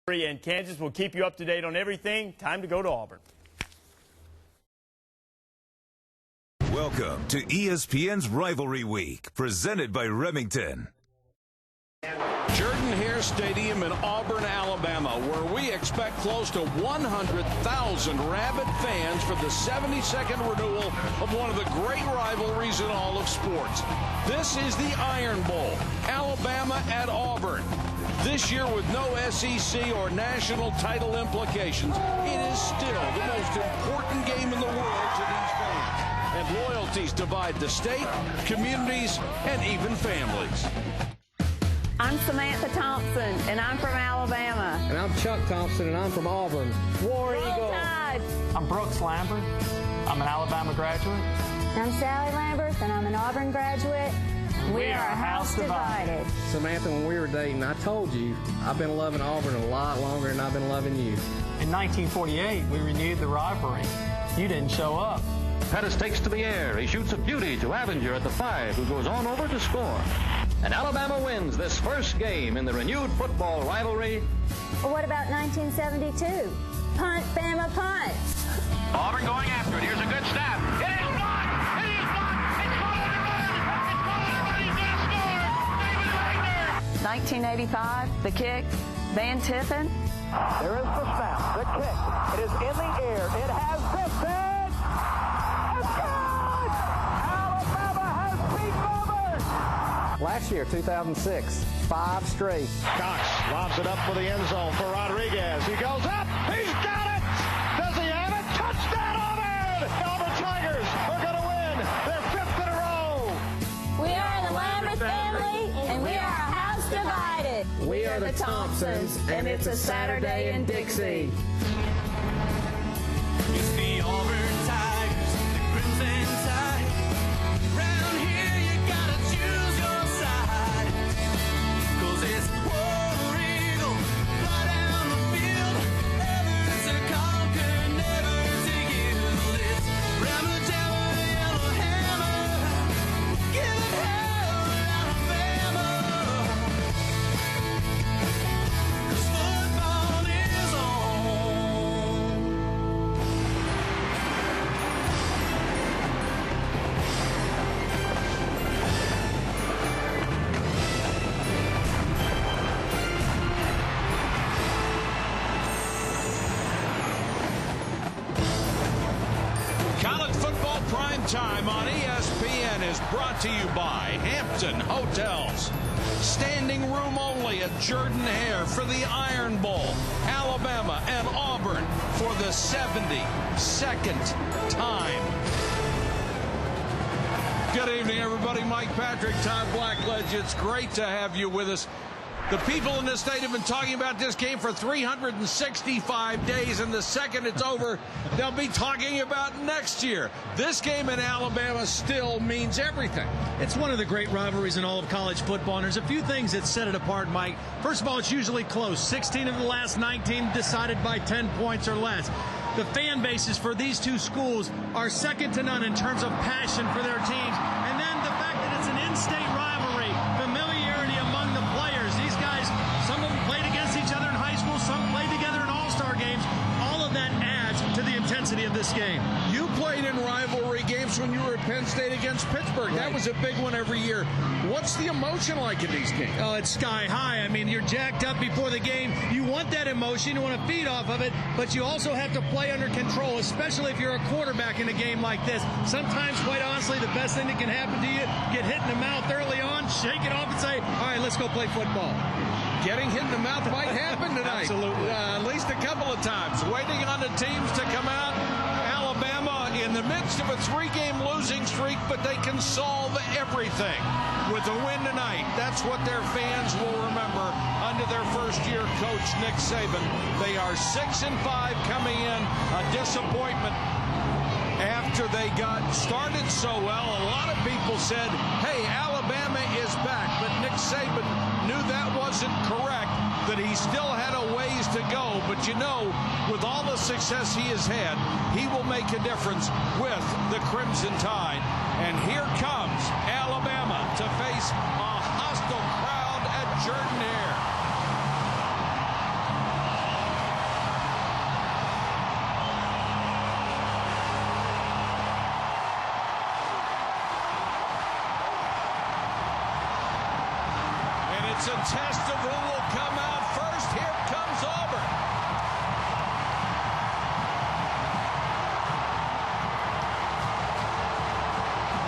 And Kansas will keep you up to date on everything. Time to go to Auburn. Welcome to ESPN's Rivalry Week, presented by Remington. Jordan-Hare Stadium in Auburn, Alabama, where we expect close to 100,000 rabid fans for the 72nd renewal of one of the great rivalries in all of sports. This is the Iron Bowl, Alabama at Auburn. This year, with no SEC or national title implications, it is still the most important game in the world to these fans. And loyalties divide the state, communities, and even families. I'm Samantha Thompson, and I'm from Alabama. And I'm Chuck Thompson, and I'm from Auburn. War Eagle. Tide. I'm Brooks Lambert. I'm an Alabama graduate. I'm Sally Lambert, and I'm an Auburn graduate. We are a house divided. Samantha, when we were dating, I told you I've been loving Auburn a lot longer than I've been loving you. In 1948, we renewed the rivalry. You didn't show up. Pettis takes to the air. He shoots a beauty to Avenger at the 5, who goes on over to score. And Alabama wins this first game in the renewed football rivalry. Well, what about 1972? Punt, Bama, punt. Auburn going after it. Here's a good snap. It is blocked! It is blocked! It's caught under run! It's caught under run! He's going to score! David Wagner! 1985, the kick, Van Tiffen. There is the snap, the kick. It is in the air. It has drifted. It's good! Alabama has beaten Auburn! Last year, 2006, 5 straight. Cox lobs it up for the end zone for Rodriguez. He goes up. He's got it. Does he have it? Touchdown, Auburn! Auburn Tigers are going to win their 5th in a row. We are the Lambert family, and we are a house divided. We are the Thompsons, and it's a Saturday in Dixie. It's the Auburn Tigers, the Crimson Tide. Round here you gotta choose your side. 'Cause it's War Eagle, fly down the field. Never to conquer, never to yield. It's Rammer Jammer, Yellow Hammer. Give it hell, Alabama. 'Cause football is on. College football prime time on ESPN is brought to you by Hampton Hotels. Standing room only at Jordan-Hare for the Iron Bowl, Alabama and Auburn for the 72nd time. Good evening, everybody. Mike Patrick, Todd Blackledge. It's great to have you with us. The people in this state have been talking about this game for 365 days, and the second it's over, they'll be talking about next year. This game in Alabama still means everything. It's one of the great rivalries in all of college football, and there's a few things that set it apart, Mike. First of all, it's usually close. 16 of the last 19 decided by 10 points or less. The fan bases for these two schools are second to none in terms of passion for their teams. And then the fact that it's an in-state rivalry, familiarity among the players. These guys, some of them played against each other in high school, some played together in all-star games. All of that adds to the intensity of this game. You played in rivalry games when you were at Penn State against Pittsburgh. Right. That was a big one every year. What's the emotion like in these games? Oh, it's sky high. I mean, you're jacked up before the game. You want that emotion. You want to feed off of it, but you also have to play under control, especially if you're a quarterback in a game like this. Sometimes, quite honestly, the best thing that can happen to you, get hit in the mouth early on, shake it off and say, all right, let's go play football. Getting hit in the mouth might happen tonight. Absolutely. At least a couple of times. Waiting on the teams to come out. Alabama in the midst of a 3-game losing streak, but they can solve everything with a win tonight. That's what their fans will remember under their first-year coach, Nick Saban. They are 6-5 coming in, a disappointment after they got started so well. A lot of people said, hey, Alabama is back, but Nick Saban knew that wasn't correct, that he still had a ways to go. But you know, with all the success he has had, he will make a difference with the Crimson Tide. And here comes Alabama to face a hostile crowd at Jordan-Hare. It's a test of who will come out first. Here comes Auburn.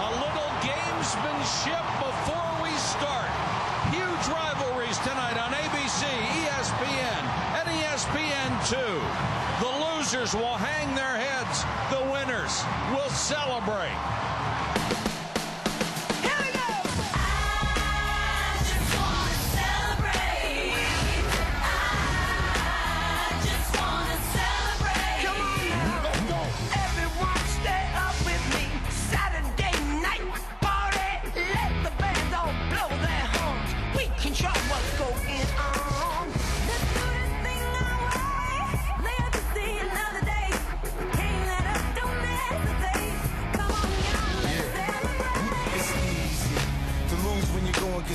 A little gamesmanship before we start. Huge rivalries tonight on ABC, ESPN, and ESPN2. The losers will hang their heads. The winners will celebrate.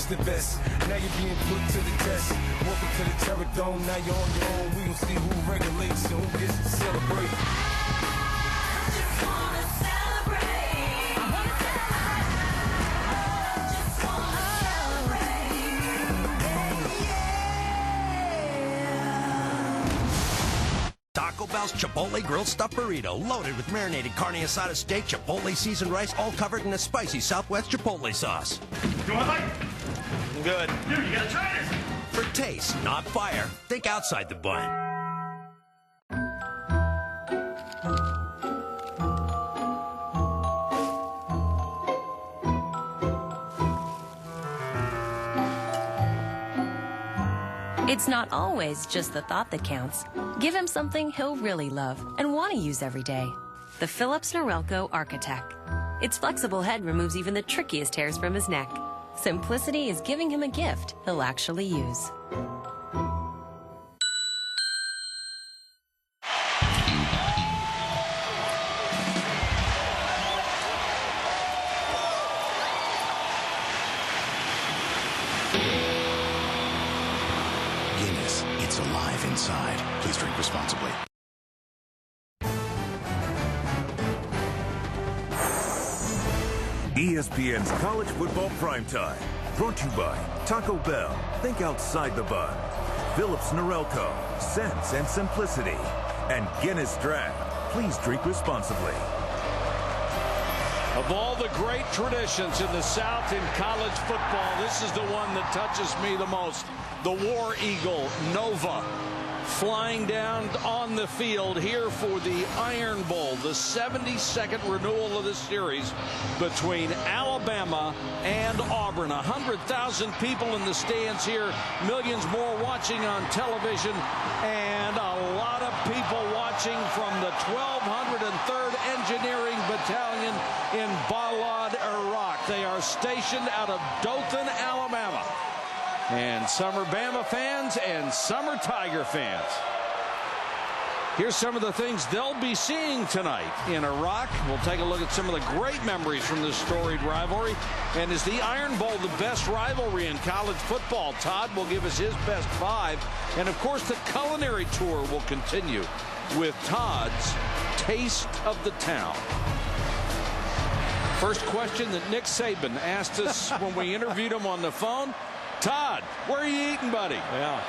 The best. Now you're being put to the test. Welcome to the Terror Dome. Now you're on your own. We gon' see who regulates and who gets to celebrate. I just wanna celebrate. I wanna celebrate. I just wanna celebrate. Taco Bell's Chipotle Grilled Stuffed Burrito, loaded with marinated carne asada steak, Chipotle seasoned rice, all covered in a spicy Southwest Chipotle sauce. You want like? Good. Dude, you gotta try this. For taste, not fire, think outside the bun. It's not always just the thought that counts. Give him something he'll really love and want to use every day. The Philips Norelco Architect. Its flexible head removes even the trickiest hairs from his neck. Simplicity is giving him a gift he'll actually use. Guinness, it's alive inside. Please drink responsibly. ESPN's College Football Primetime. Brought to you by Taco Bell. Think outside the bun. Philips Norelco. Sense and simplicity. And Guinness Draft. Please drink responsibly. Of all the great traditions in the South in college football, this is the one that touches me the most. The War Eagle, Nova, flying down on the field here for the Iron Bowl, the 72nd renewal of the series between Alabama and Auburn. 100,000 people in the stands here, millions more watching on television, and a lot of people watching from the 1203rd Engineering Battalion in Balad, Iraq. They are stationed out of Dothan, Alabama. And some are Bama fans and some are Tiger fans. Here's some of the things they'll be seeing tonight in Iraq. We'll take a look at some of the great memories from this storied rivalry. And is the Iron Bowl the best rivalry in college football? Todd will give us his best 5. And, of course, the culinary tour will continue with Todd's Taste of the Town. First question that Nick Saban asked us when we interviewed him on the phone. Todd, where are you eating, buddy? Yeah.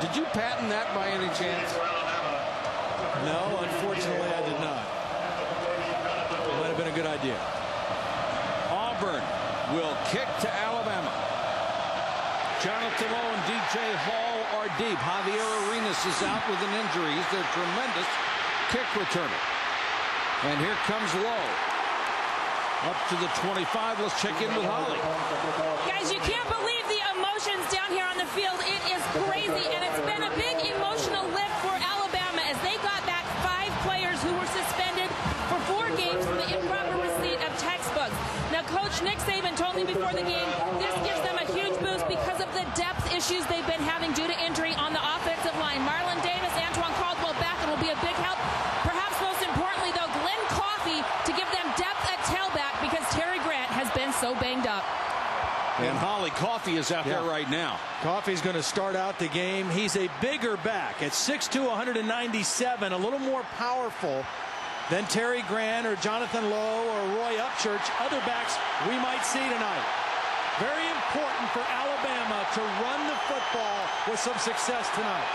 Did you patent that by any chance? No, unfortunately, I did not. It might have been a good idea. Auburn will kick to Alabama. Jonathan Lowe and DJ Hall are deep. Javier Arenas is out with an injury. He's their tremendous kick returner. And here comes Lowe. Up to the 25. Let's check in with Holly. Guys, you can't believe the emotions down here on the field. It is crazy, and it's been a big emotional lift for Alabama as they got back 5 players who were suspended for 4 games for the improper receipt of textbooks. Now, Coach Nick Saban told me before the game this gives them a huge boost because of the depth issues they've been having due to injury on the offensive line. Marlon Davis, Antoine Caldwell back, and will be a big help. Perhaps most importantly, though, Glenn Coffey to give them depth at tailback because Terry Grant has been so banged up. And Holly, Coffey is out there right now. Coffey's going to start out the game. He's a bigger back at 6'2", 197, a little more powerful than Terry Grant or Jonathan Lowe or Roy Upchurch, other backs we might see tonight. Very important for Alabama to run the football with some success tonight.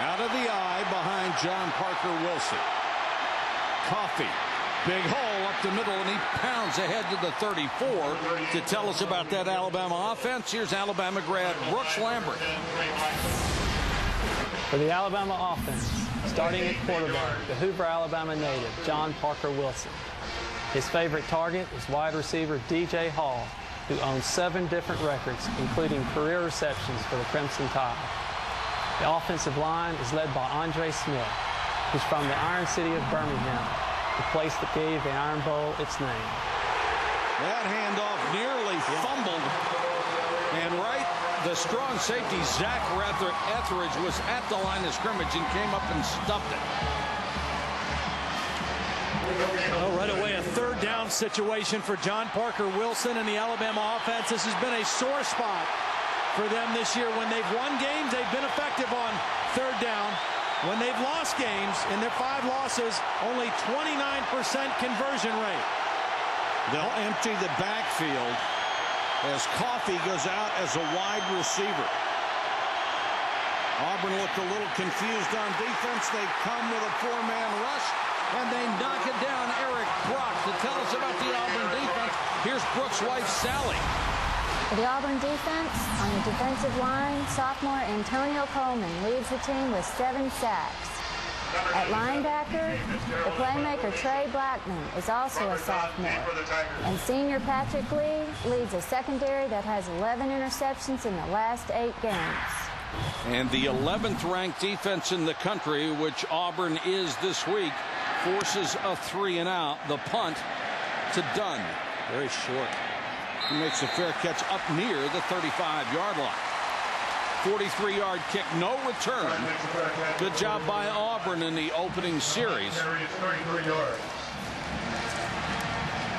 Out of the eye behind John Parker Wilson. Coffee. Big hole up the middle, and he pounds ahead to the 34 to tell us about that Alabama offense. Here's Alabama grad Brooks Lambert. For the Alabama offense, starting at quarterback, the Hoover, Alabama native, John Parker Wilson. His favorite target is wide receiver DJ Hall, who owns 7 different records, including career receptions for the Crimson Tide. The offensive line is led by Andre Smith, who's from the Iron City of Birmingham, the place that gave the Iron Bowl its name. That handoff nearly fumbled, and the strong safety, Zach Etheridge, was at the line of scrimmage and came up and stuffed it. Oh, right away, a third down situation for John Parker Wilson and the Alabama offense. This has been a sore spot for them this year. When they've won games, they've been effective on third down. When they've lost games, in their 5 losses, only 29% conversion rate. They'll empty the backfield as Coffee goes out as a wide receiver. Auburn looked a little confused on defense. They come with a 4-man rush, and they knock it down. Eric Brock to tell us about the Auburn defense. Here's Brooks' wife, Sally. For the Auburn defense, on the defensive line, sophomore Antonio Coleman leads the team with 7 sacks. At linebacker, the playmaker Trey Blackman is also a sophomore. And senior Patrick Lee leads a secondary that has 11 interceptions in the last 8 games. And the 11th ranked defense in the country, which Auburn is this week, forces a 3-and-out. The punt to Dunn. Very short. He makes a fair catch up near the 35-yard line. 43-yard kick, no return. Good job by Auburn in the opening series.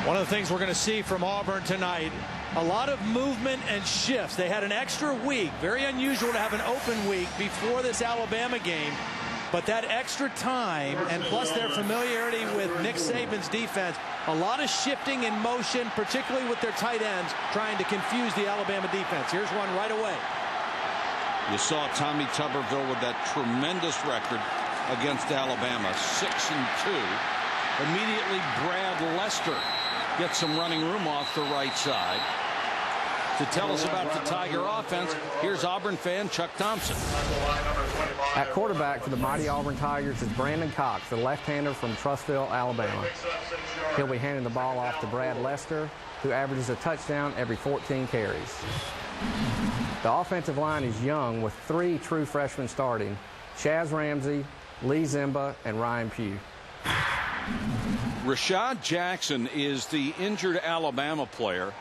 One of the things we're going to see from Auburn tonight, a lot of movement and shifts. They had an extra week. Very unusual to have an open week before this Alabama game. But that extra time, and plus their familiarity with Nick Saban's defense, a lot of shifting in motion, particularly with their tight ends, trying to confuse the Alabama defense. Here's one right away. You saw Tommy Tuberville with that tremendous record against Alabama, 6-2. Immediately, Brad Lester gets some running room off the right side. To tell us about the Tiger offense, here's Auburn fan Chuck Thompson. At quarterback for the mighty Auburn Tigers is Brandon Cox, the left-hander from Trussville, Alabama. He'll be handing the ball off to Brad Lester, who averages a touchdown every 14 carries. The offensive line is young with 3 true freshmen starting: Chaz Ramsey, Lee Zimba, and Ryan Pugh. Rashad Jackson is the injured Alabama player.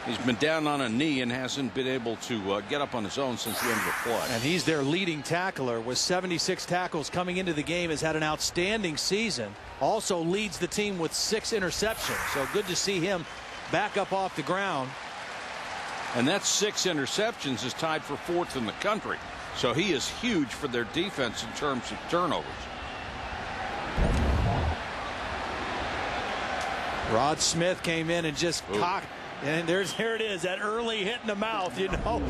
He's been down on a knee and hasn't been able to get up on his own since the end of the play. And he's their leading tackler with 76 tackles coming into the game. Has had an outstanding season. Also leads the team with 6 interceptions. So good to see him back up off the ground. And that's 6 interceptions, is tied for 4th in the country. So he is huge for their defense in terms of turnovers. Rod Smith came in and just cocked. And there it is, that early hit in the mouth, you know.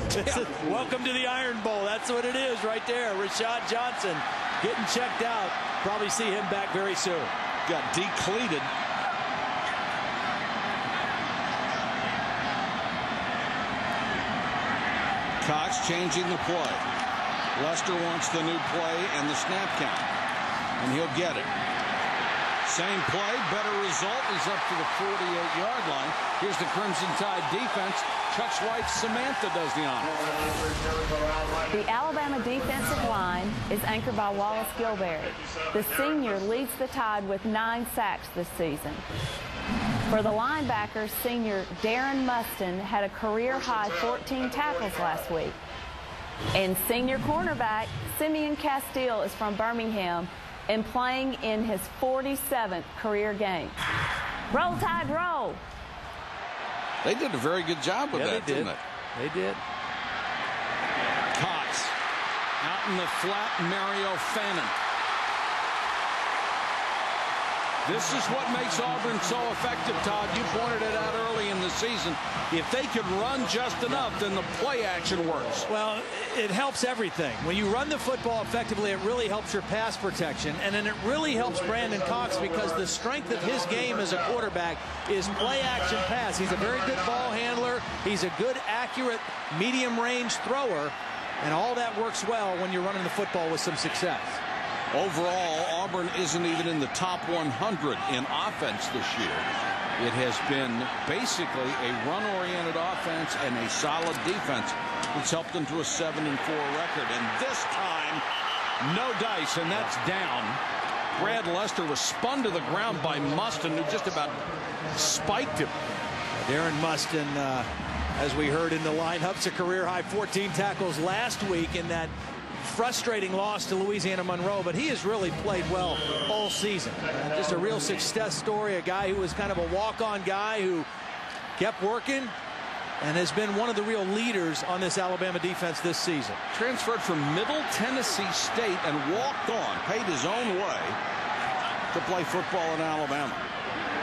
Welcome to the Iron Bowl. That's what it is right there. Rashad Johnson getting checked out. Probably see him back very soon. Got decleated. Cox changing the play. Lester wants the new play and the snap count. And he'll get it. Same play, better result. He's up to the 48-yard line. Here's the Crimson Tide defense. Chuck's wife, Samantha, does the honor. The Alabama defensive line is anchored by Wallace Gilberry. The senior leads the Tide with 9 sacks this season. For the linebackers, senior Darren Mustin had a career-high 14 tackles last week. And senior cornerback Simeon Castile is from Birmingham and playing in his 47th career game. Roll Tide, roll! They did a very good job with that, didn't they? They did. Cox out in the flat, Mario Fannin. This is what makes Auburn so effective, Todd. You pointed it out early in the season. If they can run just enough, then the play action works. Well, it helps everything. When you run the football effectively, it really helps your pass protection. And then it really helps Brandon Cox because the strength of his game as a quarterback is play action pass. He's a very good ball handler. He's a good, accurate, medium range thrower. And all that works well when you're running the football with some success. Overall, Auburn isn't even in the top 100 in offense this year. It has been basically a run-oriented offense and a solid defense that's helped them to a 7-4 record. And this time, no dice, and that's down. Brad Lester was spun to the ground by Mustin, who just about spiked him. Darren Mustin, as we heard in the lineups, a career-high 14 tackles last week in that frustrating loss to Louisiana Monroe, but he has really played well all season. Just a real success story, a guy who was kind of a walk-on guy who kept working and has been one of the real leaders on this Alabama defense this season. Transferred from Middle Tennessee State and walked on, paid his own way to play football in Alabama.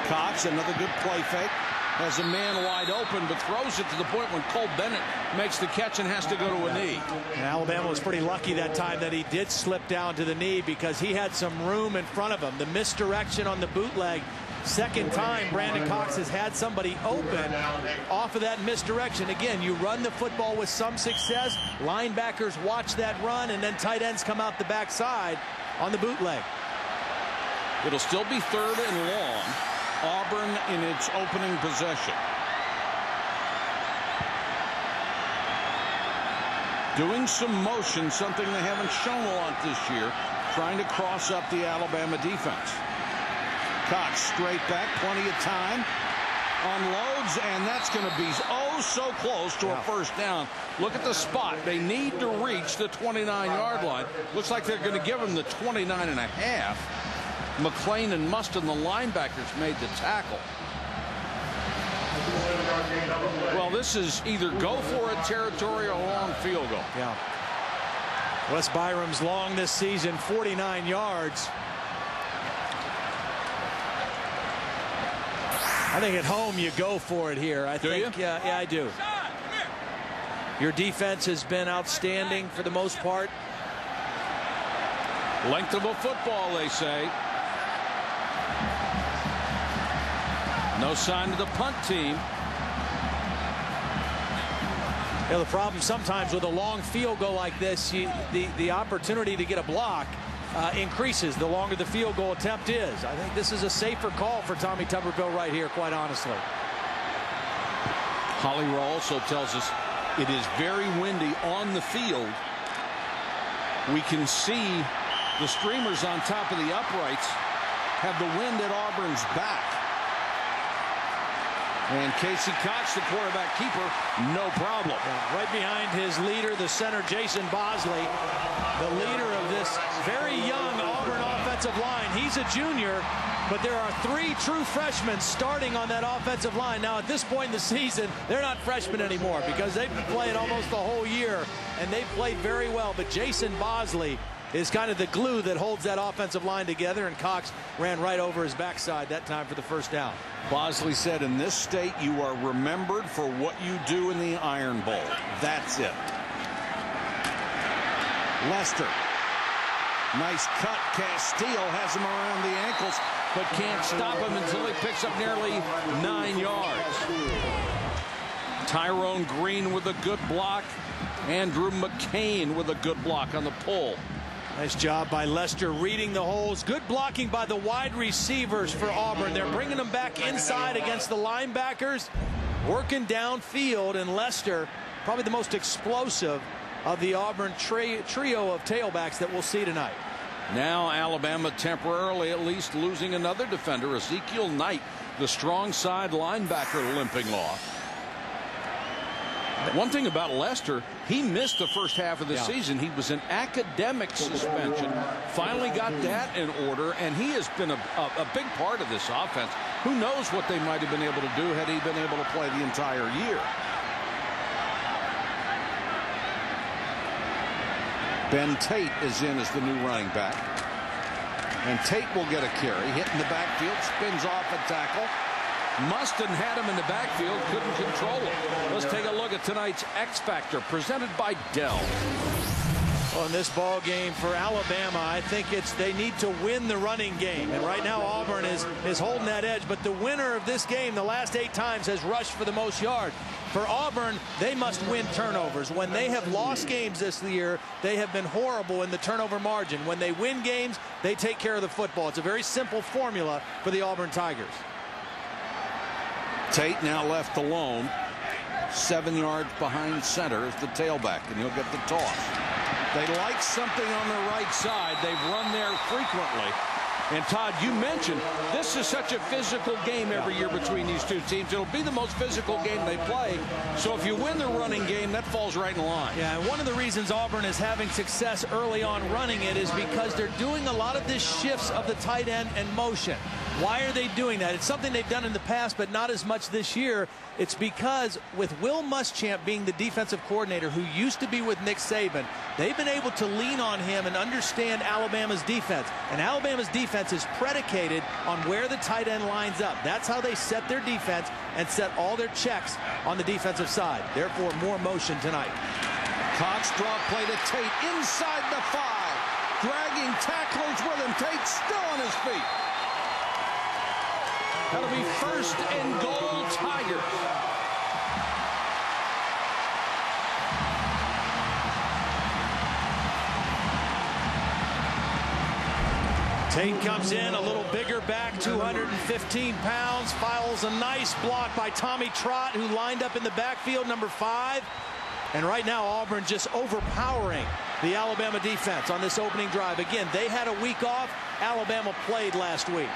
Cox, another good play fake. Has a man wide open, but throws it to the point when Cole Bennett makes the catch and has to go to a knee. And Alabama was pretty lucky that time that he did slip down to the knee because he had some room in front of him. The misdirection on the bootleg, second time Brandon Cox has had somebody open off of that misdirection. Again, you run the football with some success. Linebackers watch that run, and then tight ends come out the backside on the bootleg. It'll still be 3rd and long. Auburn in its opening possession. Doing some motion, something they haven't shown a lot this year, trying to cross up the Alabama defense. Cox straight back, plenty of time, unloads, and that's going to be oh so close to a first down. Look at the spot. They need to reach the 29-yard line. Looks like they're going to give them the 29.5. McClain and Mustin, the linebackers, made the tackle. Well, this is either go for it territory or long field goal. Yeah. Wes Byram's long this season, 49 yards. I think at home you go for it here. I think, yeah, I do. Your defense has been outstanding for the most part. Length of a football, they say. No sign of the punt team. The problem sometimes with a long field goal like this, the opportunity to get a block increases the longer the field goal attempt is. I think this is a safer call for Tommy Tuberville right here, quite honestly. Hollywood also tells us it is very windy on the field. We can see the streamers on top of the uprights have the wind at Auburn's back. And Casey Cox, the quarterback keeper, no problem. Yeah, right behind his leader, the center, Jason Bosley, the leader of this very young Auburn offensive line. He's a junior, but there are 3 true freshmen starting on that offensive line. Now, at this point in the season, they're not freshmen anymore because they've been playing almost the whole year, and they've played very well. But Jason Bosley is kind of the glue that holds that offensive line together, and Cox ran right over his backside that time for the first down. Bosley said, in this state, you are remembered for what you do in the Iron Bowl. That's it. Lester. Nice cut. Castile has him around the ankles, but can't stop him until he picks up nearly 9 yards. Tyrone Green with a good block. Andrew McCain with a good block on the pull. Nice job by Lester reading the holes. Good blocking by the wide receivers for Auburn. They're bringing them back inside against the linebackers, working downfield, and Lester, probably the most explosive of the Auburn trio of tailbacks that we'll see tonight. Now Alabama temporarily at least losing another defender, Ezekiel Knight, the strong side linebacker, limping off. One thing about Lester, he missed the first half of the season. He was an academic suspension. Finally got that in order, and he has been a big part of this offense. Who knows what they might have been able to do had he been able to play the entire year. Ben Tate is in as the new running back. And Tate will get a carry. Hit in the backfield. Spins off a tackle. Mustin had him in the backfield. Couldn't control him. Let's take a look at tonight's X Factor presented by Dell. Well, in this ball game for Alabama, I think they need to win the running game. And right now Auburn is holding that edge. But the winner of this game the last 8 times has rushed for the most yards. For Auburn, they must win turnovers. When they have lost games this year, they have been horrible in the turnover margin. When they win games, they take care of the football. It's a very simple formula for the Auburn Tigers. Tate now left alone. 7 yards behind center is the tailback, and he'll get the toss. They like something on the right side. They've run there frequently. And Todd, you mentioned this is such a physical game every year between these two teams. It'll be the most physical game they play. So if you win the running game, that falls right in line. Yeah, and one of the reasons Auburn is having success early on running it is because they're doing a lot of this shifts of the tight end and motion. Why are they doing that? It's something they've done in the past, but not as much this year. It's because with Will Muschamp being the defensive coordinator who used to be with Nick Saban, they've been able to lean on him and understand Alabama's defense. And Alabama's defense is predicated on where the tight end lines up. That's how they set their defense and set all their checks on the defensive side. Therefore, more motion tonight. Cox draw play to Tate inside the 5. Dragging tacklers with him. Tate still on his feet. That'll be 1st and goal, Tigers. Tate comes in a little bigger back, 215 pounds, files a nice block by Tommy Trott, who lined up in the backfield, number 5. And right now, Auburn just overpowering the Alabama defense on this opening drive. Again, they had a week off. Alabama played last week.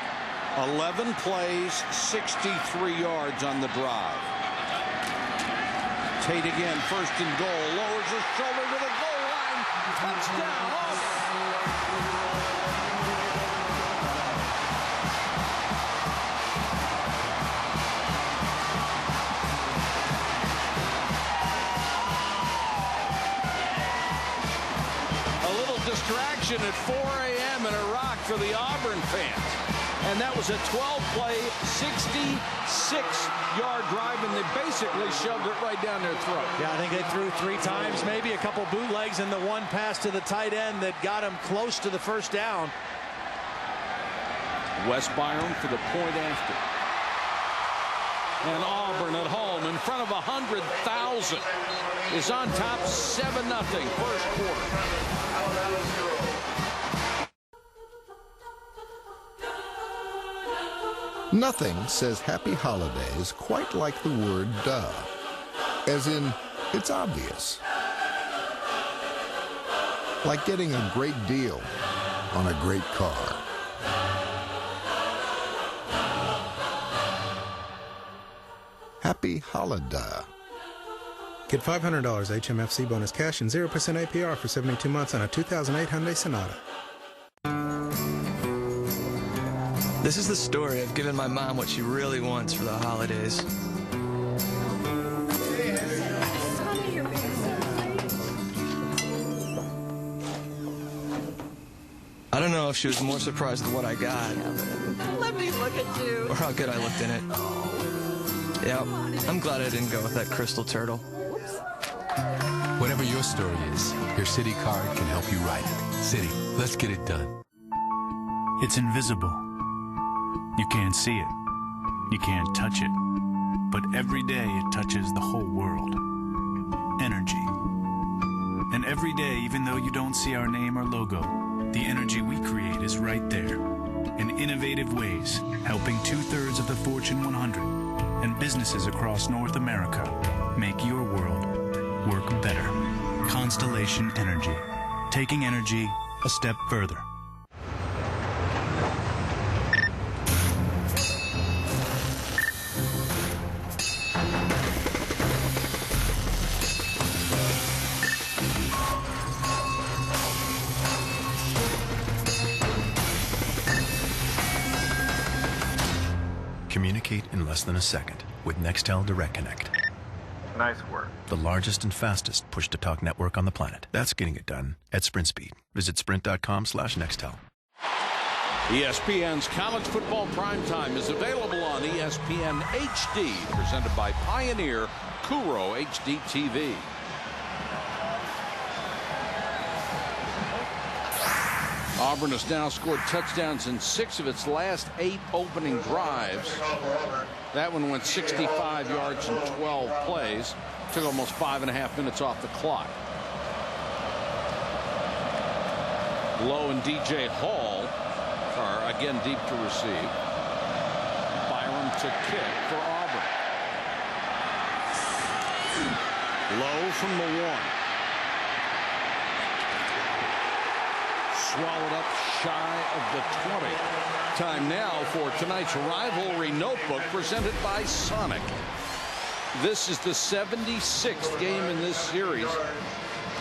11 plays, 63 yards on the drive. Tate again, 1st and goal, lowers his shoulder to the goal line. Touchdown, Auburn. A little distraction at 4 a.m. in Iraq for the Auburn fans. And that was a 12-play, 66-yard drive, and they basically shoved it right down their throat. Yeah, I think they threw 3 times, maybe a couple bootlegs, and the one pass to the tight end that got him close to the 1st down. West Byram for the point after. And Auburn at home in front of 100,000 is on top 7-0 first quarter. Nothing says happy holidays quite like the word duh. As in, it's obvious. Like getting a great deal on a great car. Happy holiday. Get $500 HMFC bonus cash and 0% APR for 72 months on a 2008 Hyundai Sonata. This is the story of giving my mom what she really wants for the holidays. I don't know if she was more surprised at what I got. Let me look at you. Or how good I looked in it. Yeah, I'm glad I didn't go with that crystal turtle. Whatever your story is, your Citi card can help you write it. Citi, let's get it done. It's invisible. You can't see it. You can't touch it. But every day it touches the whole world. Energy. And every day, even though you don't see our name or logo, the energy we create is right there. In innovative ways, helping 2/3 of the Fortune 100 and businesses across North America make your world work better. Constellation Energy. Taking energy a step further. Communicate in less than a second with Nextel Direct Connect. Nice work. The largest and fastest push-to-talk network on the planet. That's getting it done at Sprint speed. Visit sprint.com/Nextel. ESPN's College Football Primetime is available on ESPN HD, presented by Pioneer Kuro HD TV. Auburn has now scored touchdowns in 6 of its last 8 opening drives. That one went 65 yards in 12 plays. Took almost 5.5 minutes off the clock. Lowe and DJ Hall are again deep to receive. Byram to kick for Auburn. Lowe from the 1. Swallowed up shy of the 20. Time now for tonight's rivalry notebook presented by Sonic. This is the 76th game in this series.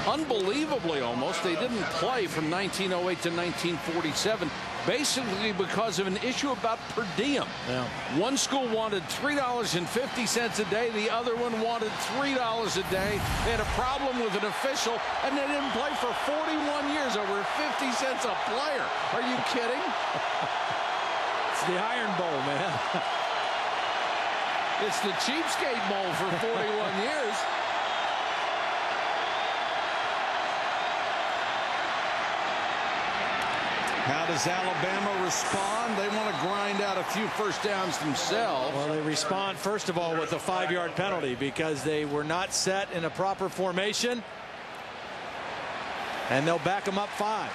Unbelievably, almost, they didn't play from 1908 to 1947, basically because of an issue about per diem. Yeah. One school wanted $3.50 a day. The other one wanted $3 a day. They had a problem with an official, and they didn't play for 41 years, over 50 cents a player. Are you kidding? It's the Iron Bowl, man. It's the Cheapskate Bowl for 41 years. How does Alabama respond? They want to grind out a few first downs themselves. Well, they respond, first of all, with a 5-yard penalty because they were not set in a proper formation. And they'll back them up 5.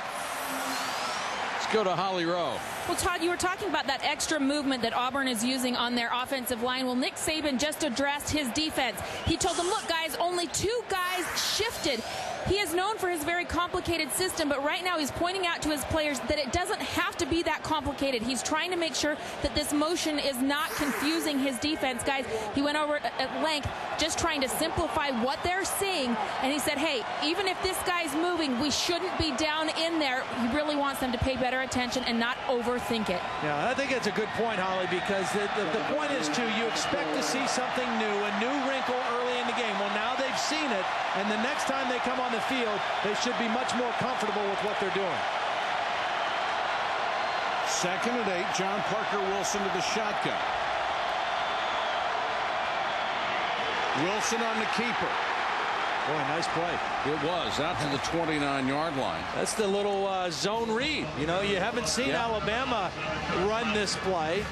Let's go to Holly Rowe. Well, Todd, you were talking about that extra movement that Auburn is using on their offensive line. Well, Nick Saban just addressed his defense. He told them, look, guys, only 2 guys shifted. He is known for his very complicated system, but right now he's pointing out to his players that it doesn't have to be that complicated. He's trying to make sure that this motion is not confusing his defense. Guys, he went over at length just trying to simplify what they're seeing, and he said, hey, even if this guy's moving, we shouldn't be down in there. He really wants them to pay better attention and not overthink it. Yeah, I think that's a good point, Holly, because the point is, too, you expect to see something new, a new wrinkle early in the game. Well, now they've seen it, and the next time they come on the field, they should be much more comfortable with what they're doing. 2nd and 8, John Parker Wilson to the shotgun. Wilson on the keeper. Boy, nice play. It was out to the 29-yard line. That's the little zone read. You know, you haven't seen Alabama run this play.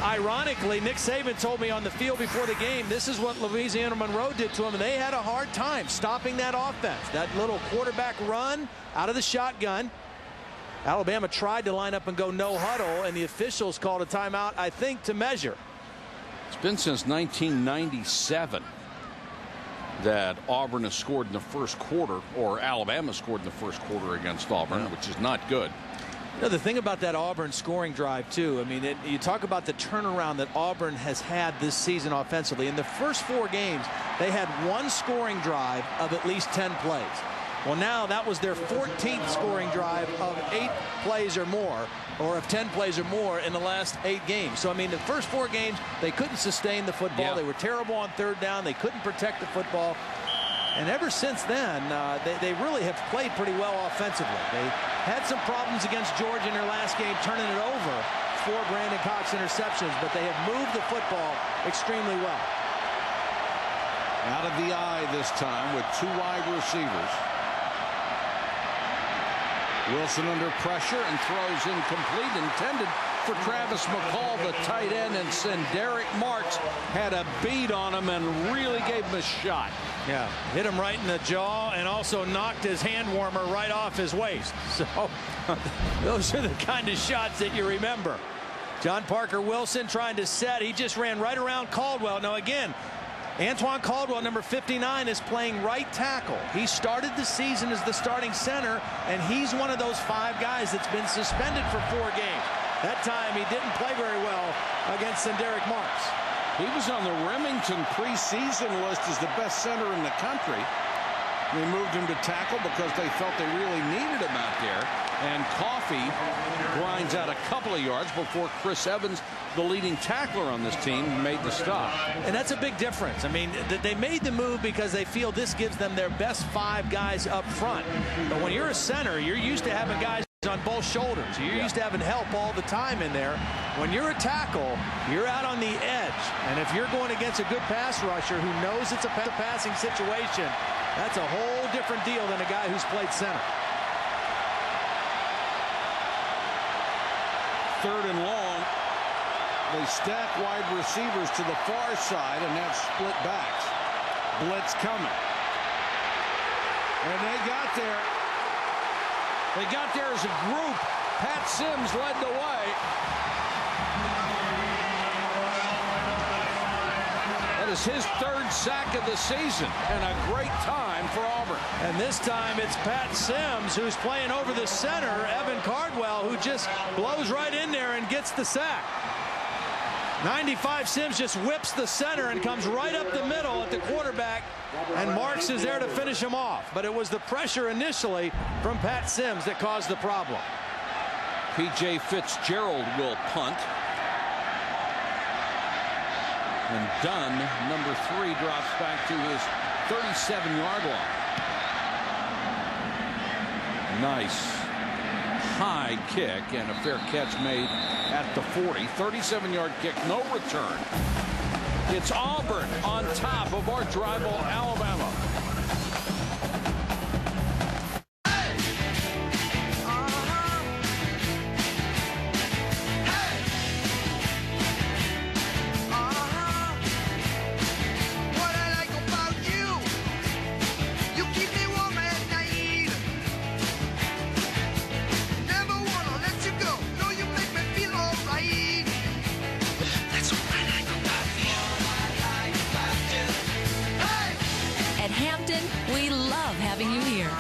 Ironically, Nick Saban told me on the field before the game, this is what Louisiana Monroe did to him, and they had a hard time stopping that offense. That little quarterback run out of the shotgun. Alabama tried to line up and go no huddle, and the officials called a timeout, I think, to measure. It's been since 1997 that Auburn has scored in the first quarter, or Alabama scored in the first quarter against Auburn, which is not good. You know, the thing about that Auburn scoring drive, too, I mean, you talk about the turnaround that Auburn has had this season offensively. In the first 4 games, they had 1 scoring drive of at least 10 plays. Well, now that was their 14th scoring drive of 8 plays or more, or of 10 plays or more in the last 8 games. So, I mean, the first 4 games, they couldn't sustain the football. Yeah. They were terrible on 3rd down. They couldn't protect the football. And ever since then, they really have played pretty well offensively. They had some problems against Georgia in their last game, turning it over 4 Brandon Cox interceptions, but they have moved the football extremely well. Out of the eye this time with 2 wide receivers. Wilson under pressure and throws incomplete, intended for Travis McCall, the tight end, and Derek Marks had a beat on him and really gave him a shot. Yeah, hit him right in the jaw and also knocked his hand warmer right off his waist. So those are the kind of shots that you remember. John Parker Wilson trying to set. He just ran right around Caldwell. Now again, Antoine Caldwell, number 59, is playing right tackle. He started the season as the starting center, and he's one of those 5 guys that's been suspended for 4 games. That time he didn't play very well against Derek Marks. He was on the Remington preseason list as the best center in the country. They moved him to tackle because they felt they really needed him out there. And Coffey grinds out a couple of yards before Chris Evans, the leading tackler on this team, made the stop. And that's a big difference. I mean, they made the move because they feel this gives them their best 5 guys up front. But when you're a center, you're used to having guys on both shoulders. You're used to having help all the time in there. When you're a tackle, you're out on the edge. And if you're going against a good pass rusher who knows it's a passing situation, that's a whole different deal than a guy who's played center. 3rd and long. They stack wide receivers to the far side, and that's split backs. Blitz coming. And they got there. They got there as a group. Pat Sims led the way. That is his 3rd sack of the season, and a great time for Auburn. And this time it's Pat Sims who's playing over the center, Evan Cardwell, who just blows right in there and gets the sack. 95 Sims just whips the center and comes right up the middle at the quarterback, and Marks is there to finish him off. But it was the pressure initially from Pat Sims that caused the problem. P.J. Fitzgerald will punt. And Dunn, number 3, drops back to his 37-yard line. Nice high kick, and a fair catch made at the 40. 37-yard kick, no return. It's Auburn on top of arch rival Alabama. We love having you here.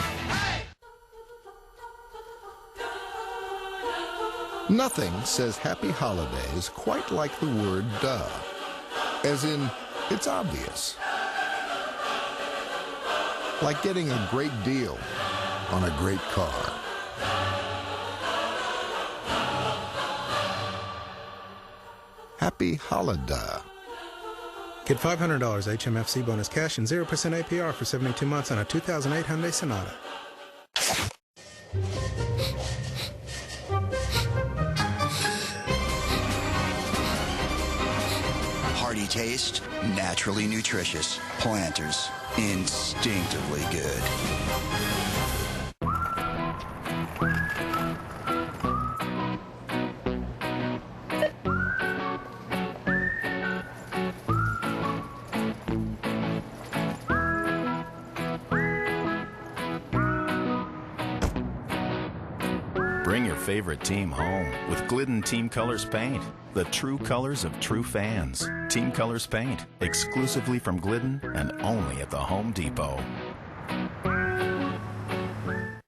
Nothing says happy holidays quite like the word duh. As in, it's obvious. Like getting a great deal on a great car. Happy holiday. Get $500 HMFC bonus cash and 0% APR for 72 months on a 2008 Hyundai Sonata. Hearty taste, naturally nutritious. Planters, instinctively good. Bring your favorite team home with Glidden Team Colors Paint, the true colors of true fans. Team Colors Paint, exclusively from Glidden and only at the Home Depot.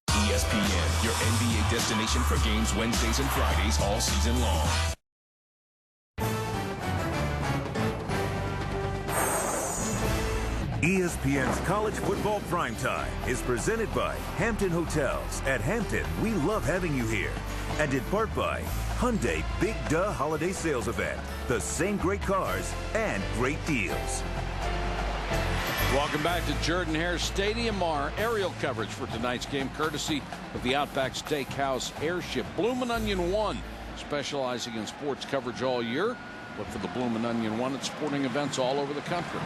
ESPN, your NBA destination for games Wednesdays and Fridays all season long. ESPN's College Football Primetime is presented by Hampton Hotels. At Hampton, we love having you here. And in part by Hyundai Big Duh Holiday Sales Event. The same great cars and great deals. Welcome back to Jordan-Hare Stadium. Our aerial coverage for tonight's game, courtesy of the Outback Steakhouse Airship. Bloomin' Onion One, specializing in sports coverage all year. Look for the Bloomin' Onion One at sporting events all over the country.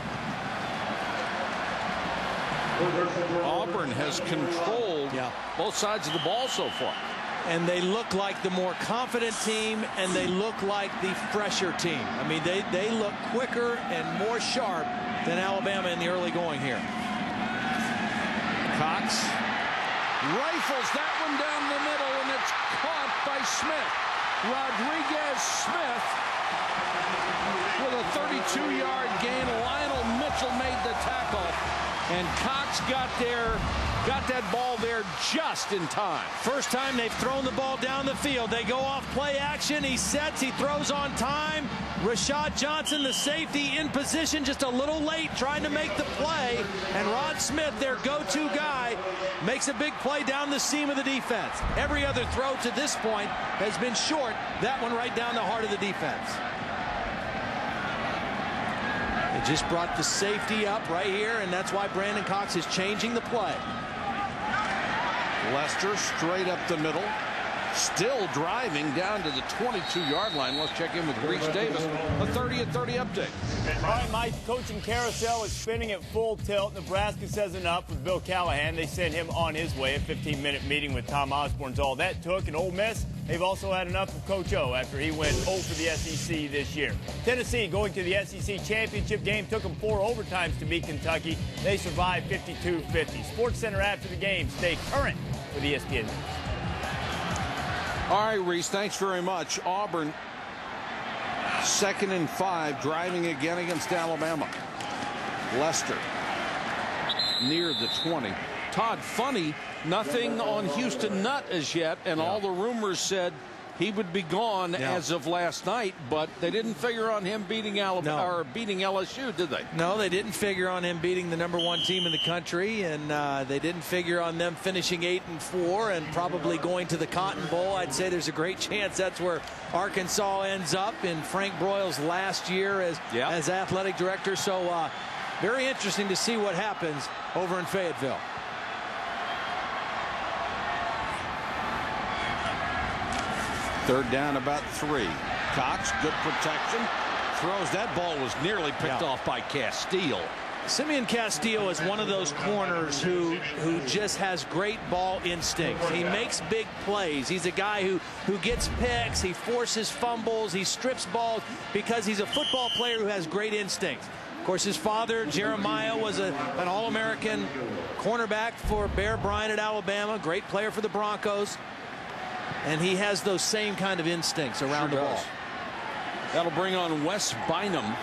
Auburn has controlled both sides of the ball so far. And they look like the more confident team, and they look like the fresher team. I mean, they look quicker and more sharp than Alabama in the early going here. Cox rifles that one down the middle, and it's caught by Smith. Rodriguez Smith with a 32-yard gain. Lionel Mitchell made the tackle. And Cox got that ball there just in time. First time they've thrown the ball down the field. They go off play action. He sets, he throws on time. Rashad Johnson, the safety, in position just a little late trying to make the play. And Rod Smith, their go-to guy, makes a big play down the seam of the defense. Every other throw to this point has been short. That one right down the heart of the defense. They just brought the safety up right here, and that's why Brandon Cox is changing the play. Lester straight up the middle. Still driving down to the 22-yard line. Let's check in with Reese Davis. A 30 at 30 update. All right, Mike, coaching carousel is spinning at full tilt. Nebraska says enough with Bill Callahan. They sent him on his way. A 15-minute meeting with Tom Osborne's all that took. And Ole Miss, they've also had enough of Coach O after he went 0 for the SEC this year. Tennessee going to the SEC championship game. Took them 4 overtimes to beat Kentucky. They survived 52-50. Sports Center after the game. Stay current with ESPN News. All right, Reese, thanks very much. Auburn, 2nd and 5, driving again against Alabama. Lester near the 20. Todd, funny, nothing on Houston Nutt as yet, and all the rumors said he would be gone as of last night, but they didn't figure on him beating Alabama or beating LSU, did they? No, they didn't figure on him beating the #1 team in the country, and they didn't figure on them finishing 8-4 and probably going to the Cotton Bowl. I'd say there's a great chance that's where Arkansas ends up in Frank Broyles' last year as athletic director. So very interesting to see what happens over in Fayetteville. Third down, about 3. Cox, good protection. Throws. That ball was nearly picked off by Castile. Simeon Castillo is one of those corners who just has great ball instincts. He makes big plays. He's a guy who gets picks. He forces fumbles. He strips balls because he's a football player who has great instincts. Of course, his father, Jeremiah, was an All-American cornerback for Bear Bryant at Alabama. Great player for the Broncos. And he has those same kind of instincts around the ball. That'll bring on Wes Bynum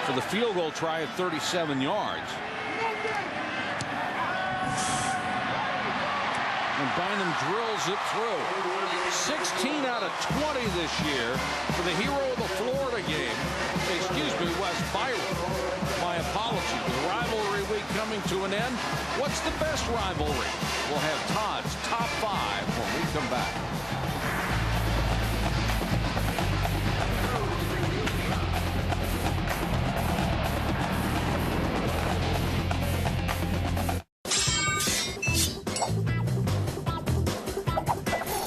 for the field goal try at 37 yards. And Bynum drills it through. 16 out of 20 this year for the hero of the Florida game. Excuse me, Wes Byron. My apologies. The rivalry week coming to an end. What's the best rivalry? We'll have Todd's top 5 when we come back.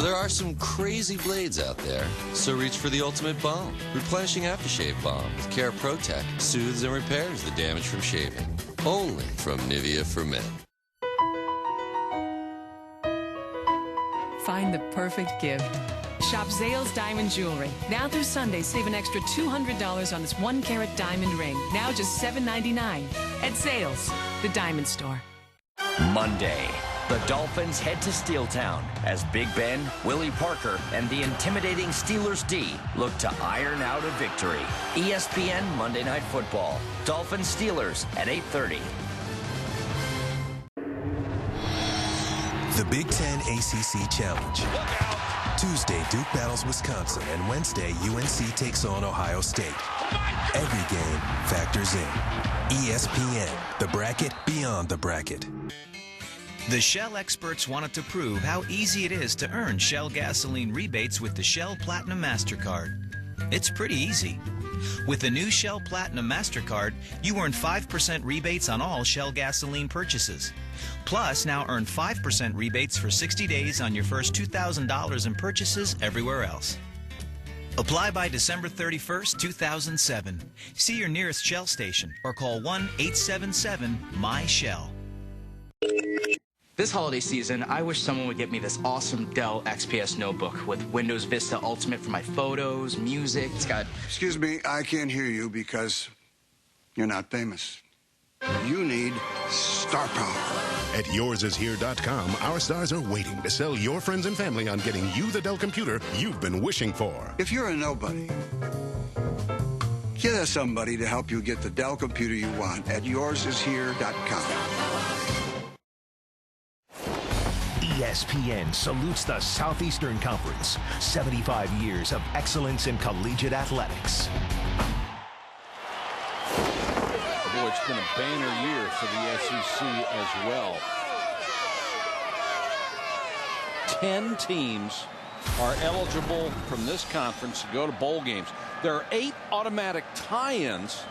There are some crazy blades out there, so reach for the ultimate balm. Replenishing aftershave balm with Care Protect soothes and repairs the damage from shaving. Only from Nivea for Men. Find the perfect gift. Shop Zales Diamond Jewelry. Now through Sunday, save an extra $200 on this 1-carat diamond ring. Now just $7.99 at Zales, the diamond store. Monday, the Dolphins head to Steeltown as Big Ben, Willie Parker, and the intimidating Steelers D look to iron out a victory. ESPN Monday Night Football. Dolphins Steelers at 8:30. The Big Ten ACC Challenge. Tuesday, Duke battles Wisconsin, and Wednesday, UNC takes on Ohio State. Every game factors in. ESPN, the bracket beyond the bracket. The Shell experts wanted to prove how easy it is to earn Shell gasoline rebates with the Shell Platinum MasterCard. It's pretty easy. With the new Shell Platinum MasterCard, you earn 5% rebates on all Shell gasoline purchases. Plus, now earn 5% rebates for 60 days on your first $2,000 in purchases everywhere else. Apply by December 31st, 2007. See your nearest Shell station or call 1-877-MY-SHELL. This holiday season, I wish someone would get me this awesome Dell XPS notebook with Windows Vista Ultimate for my photos, music. It's got... Excuse me, I can't hear you because you're not famous. You need star power. At yoursishere.com, our stars are waiting to sell your friends and family on getting you the Dell computer you've been wishing for. If you're a nobody, get us somebody to help you get the Dell computer you want at yoursishere.com. ESPN salutes the Southeastern Conference. 75 years of excellence in collegiate athletics. Boy, it's been a banner year for the SEC as well. 10 teams are eligible from this conference to go to bowl games. There are 8 automatic tie-ins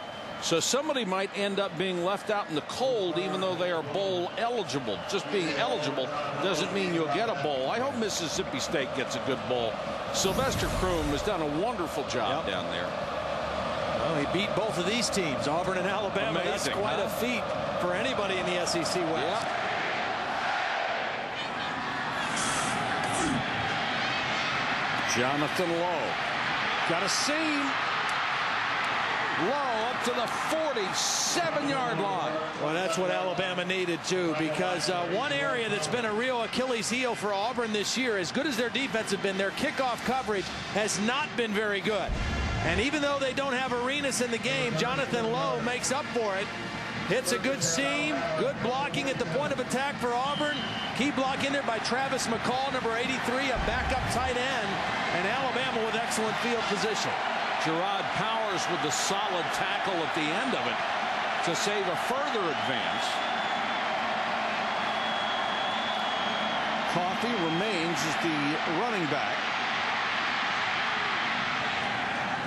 So somebody might end up being left out in the cold even though they are bowl eligible. Just being eligible doesn't mean you'll get a bowl. I hope Mississippi State gets a good bowl. Sylvester Croom has done a wonderful job down there. Well, he beat both of these teams, Auburn and Alabama. Amazing, that's quite a feat for anybody in the SEC West. Yep. Jonathan Lowe got a seam. Lowe up to the 47-yard line. Well, that's what Alabama needed, too, because one area that's been a real Achilles heel for Auburn this year, as good as their defense have been, their kickoff coverage has not been very good. And even though they don't have Arenas in the game, Jonathan Lowe makes up for it. Hits a good seam, good blocking at the point of attack for Auburn. Key block in there by Travis McCall, number 83, a backup tight end. And Alabama with excellent field position. Gerard Powers with the solid tackle at the end of it to save a further advance. Coffey remains as the running back.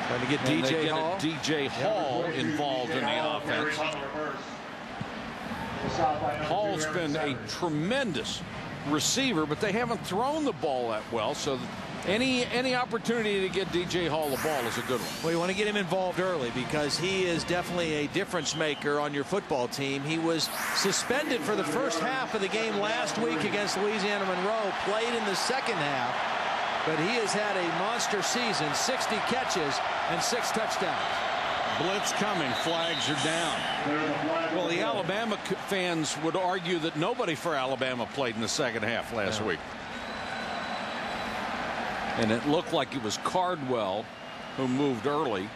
Trying to get DJ Hall. DJ Hall involved in the offense. Hall's been a tremendous receiver, but they haven't thrown the ball that well, so any opportunity to get DJ Hall the ball is a good one. Well, you want to get him involved early because he is definitely a difference maker on your football team. He was suspended for the first half of the game last week against Louisiana Monroe, played in the second half, but he has had a monster season, 60 catches and 6 touchdowns. Blitz coming, flags are down. Well, the Alabama fans would argue that nobody for Alabama played in the second half last week. And it looked like it was Cardwell who moved early.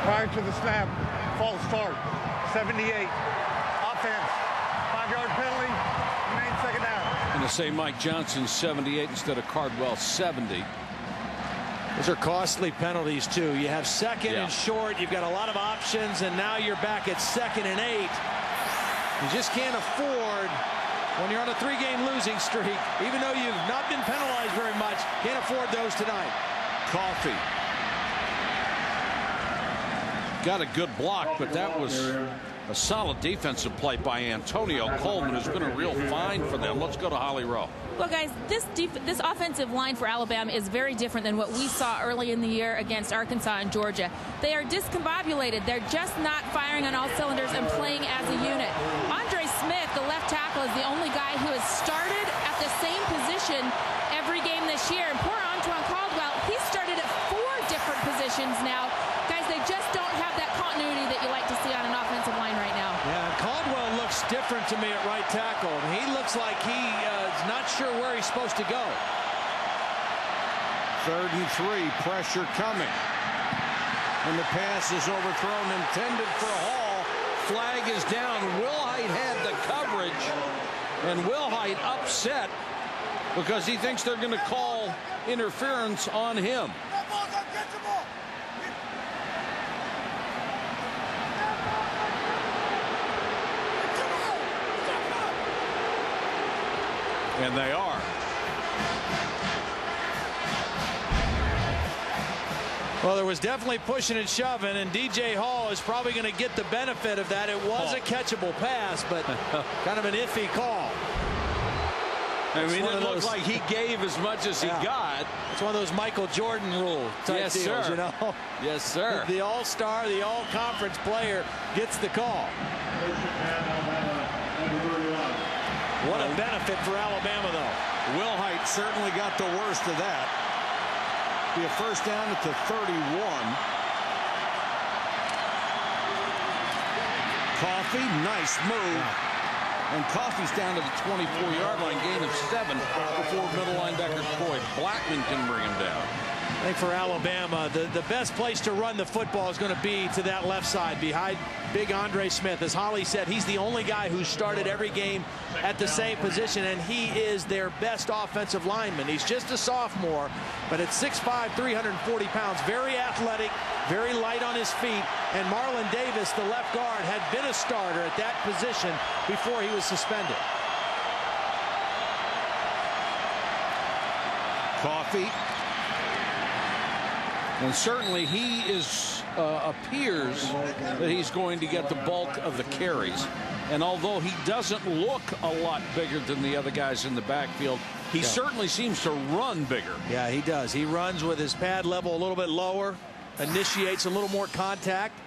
Prior to the snap, false start, 78. Offense, 5-yard penalty, remain second down. And to say Mike Johnson 78 instead of Cardwell 70. Those are costly penalties, too. You have second and short. You've got a lot of options, and now you're back at 2nd and 8. You just can't afford, when you're on a 3-game losing streak, even though you've not been penalized very much, can't afford those tonight. Coffey got a good block, but that was a solid defensive play by Antonio Coleman, who's been a real find for them. Let's go to Holly Rowe. Well, guys, this offensive line for Alabama is very different than what we saw early in the year against Arkansas and Georgia. They are discombobulated. They're just not firing on all cylinders and playing as a unit. Andre Smith, the left tackle, is the only guy who has started at the same position every game this year. And poor Antoine Caldwell, he's started at 4 different positions now. Guys, they just don't have that continuity that you like to see on an offensive line right now. Yeah, Caldwell looks different to me at right tackle. He looks like he is not sure where he's supposed to go. 3rd and 3, pressure coming. And the pass is overthrown, intended for Hall. Flag is down. Wilhite had the coverage, and Wilhite upset because he thinks they're going to call interference on him. And they are. Well, there was definitely pushing and shoving, and DJ Hall is probably going to get the benefit of that. It was a catchable pass, but kind of an iffy call. I mean, it looked like he gave as much as he got. It's one of those Michael Jordan rule type deals, sir. you know? Yes, sir. The all-star, the all-conference player gets the call. What a benefit for Alabama, though. Wilhite certainly got the worst of that. Be a first down at the 31. Coffey, nice move. And Coffey's down to the 24-yard line, gain of 7 before middle linebacker Coy Blackman can bring him down. I think for Alabama, the best place to run the football is going to be to that left side behind big Andre Smith. As Holly said, he's the only guy who started every game at the same position, and he is their best offensive lineman. He's just a sophomore, but at 6'5", 340 pounds, very athletic, very light on his feet. And Marlon Davis, the left guard, had been a starter at that position before he was suspended. Coffey. And certainly he is appears that he's going to get the bulk of the carries. And although he doesn't look a lot bigger than the other guys in the backfield, he certainly seems to run bigger. Yeah, he does. He runs with his pad level a little bit lower, initiates a little more contact.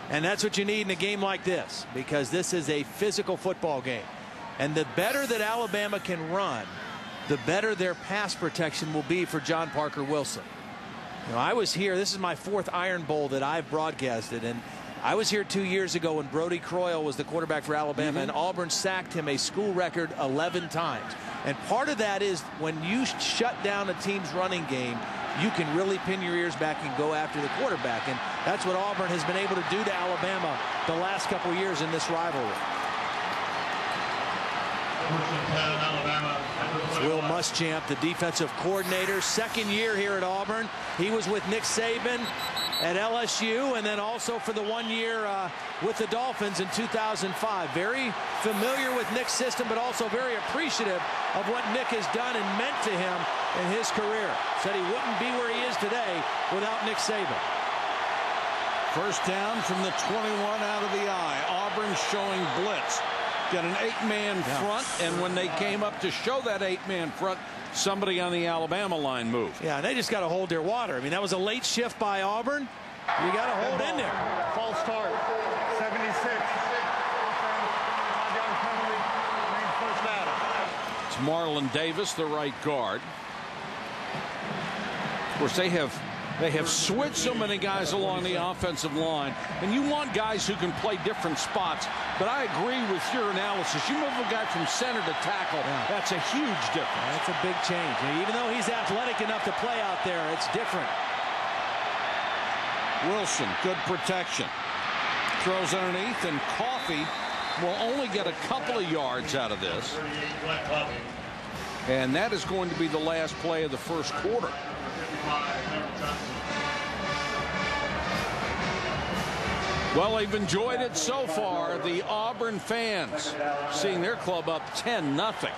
And that's what you need in a game like this, because this is a physical football game. And the better that Alabama can run, the better their pass protection will be for John Parker Wilson. You know, I was here. This is my 4th Iron Bowl that I've broadcasted, and I was here 2 years ago when Brody Croyle was the quarterback for Alabama, and Auburn sacked him a school record 11 times. And part of that is when you shut down a team's running game, you can really pin your ears back and go after the quarterback. And that's what Auburn has been able to do to Alabama the last couple years in this rivalry. It's Will Muschamp, the defensive coordinator, 2nd year here at Auburn. He was with Nick Saban at LSU, and then also for the 1 year with the Dolphins in 2005. Very familiar with Nick's system, but also very appreciative of what Nick has done and meant to him in his career. Said he wouldn't be where he is today without Nick Saban. First down from the 21 out of the eye. Auburn showing blitz. Got an 8-man front, and when they came up to show that 8-man front, somebody on the Alabama line moved. Yeah, and they just got to hold their water. I mean, that was a late shift by Auburn. You got to hold in there. False start, 76. First down. It's Marlon Davis, the right guard. Of course, they have switched so many guys along the offensive line, and you want guys who can play different spots. But I agree with your analysis. You move a guy from center to tackle, that's a huge difference. That's a big change. Even though he's athletic enough to play out there, it's different. Wilson, good protection. Throws underneath, and Coffee will only get a couple of yards out of this. And that is going to be the last play of the first quarter. Well, they've enjoyed it so far. The Auburn fans seeing their club up 10-0.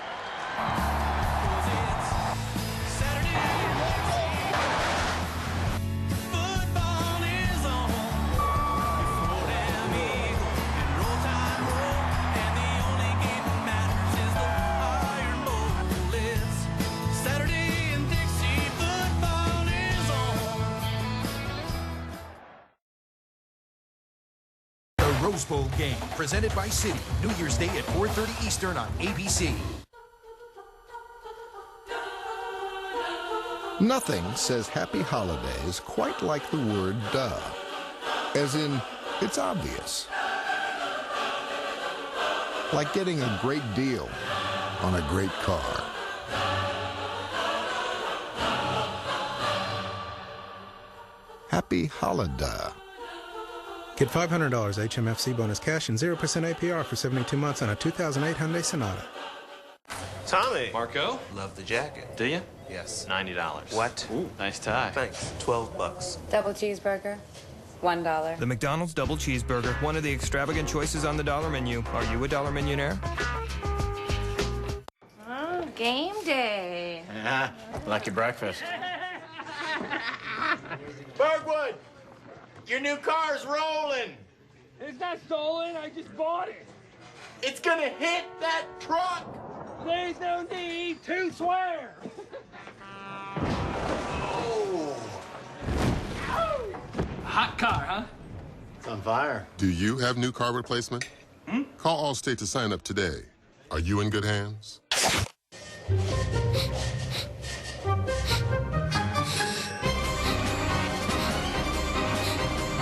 Rose Bowl game presented by Citi. New Year's Day at 4:30 Eastern on ABC. Nothing says happy holidays quite like the word duh. As in, it's obvious. Like getting a great deal on a great car. Happy holiday. Get $500 HMFC bonus cash and 0% APR for 72 months on a 2008 Hyundai Sonata. Tommy. Marco. Love the jacket. Do you? Yes. $90. What? Ooh, nice tie. Thanks. $12. Double cheeseburger. $1. The McDonald's Double Cheeseburger, one of the extravagant choices on the dollar menu. Are you a dollar millionaire? Oh, game day. Yeah, lucky breakfast. Bergwood! Your new car's rolling. It's not stolen. I just bought it. It's gonna hit that truck. There's no need to swear. Oh. Hot car, huh? It's on fire. Do you have new car replacement? Call Allstate to sign up today. Are you in good hands?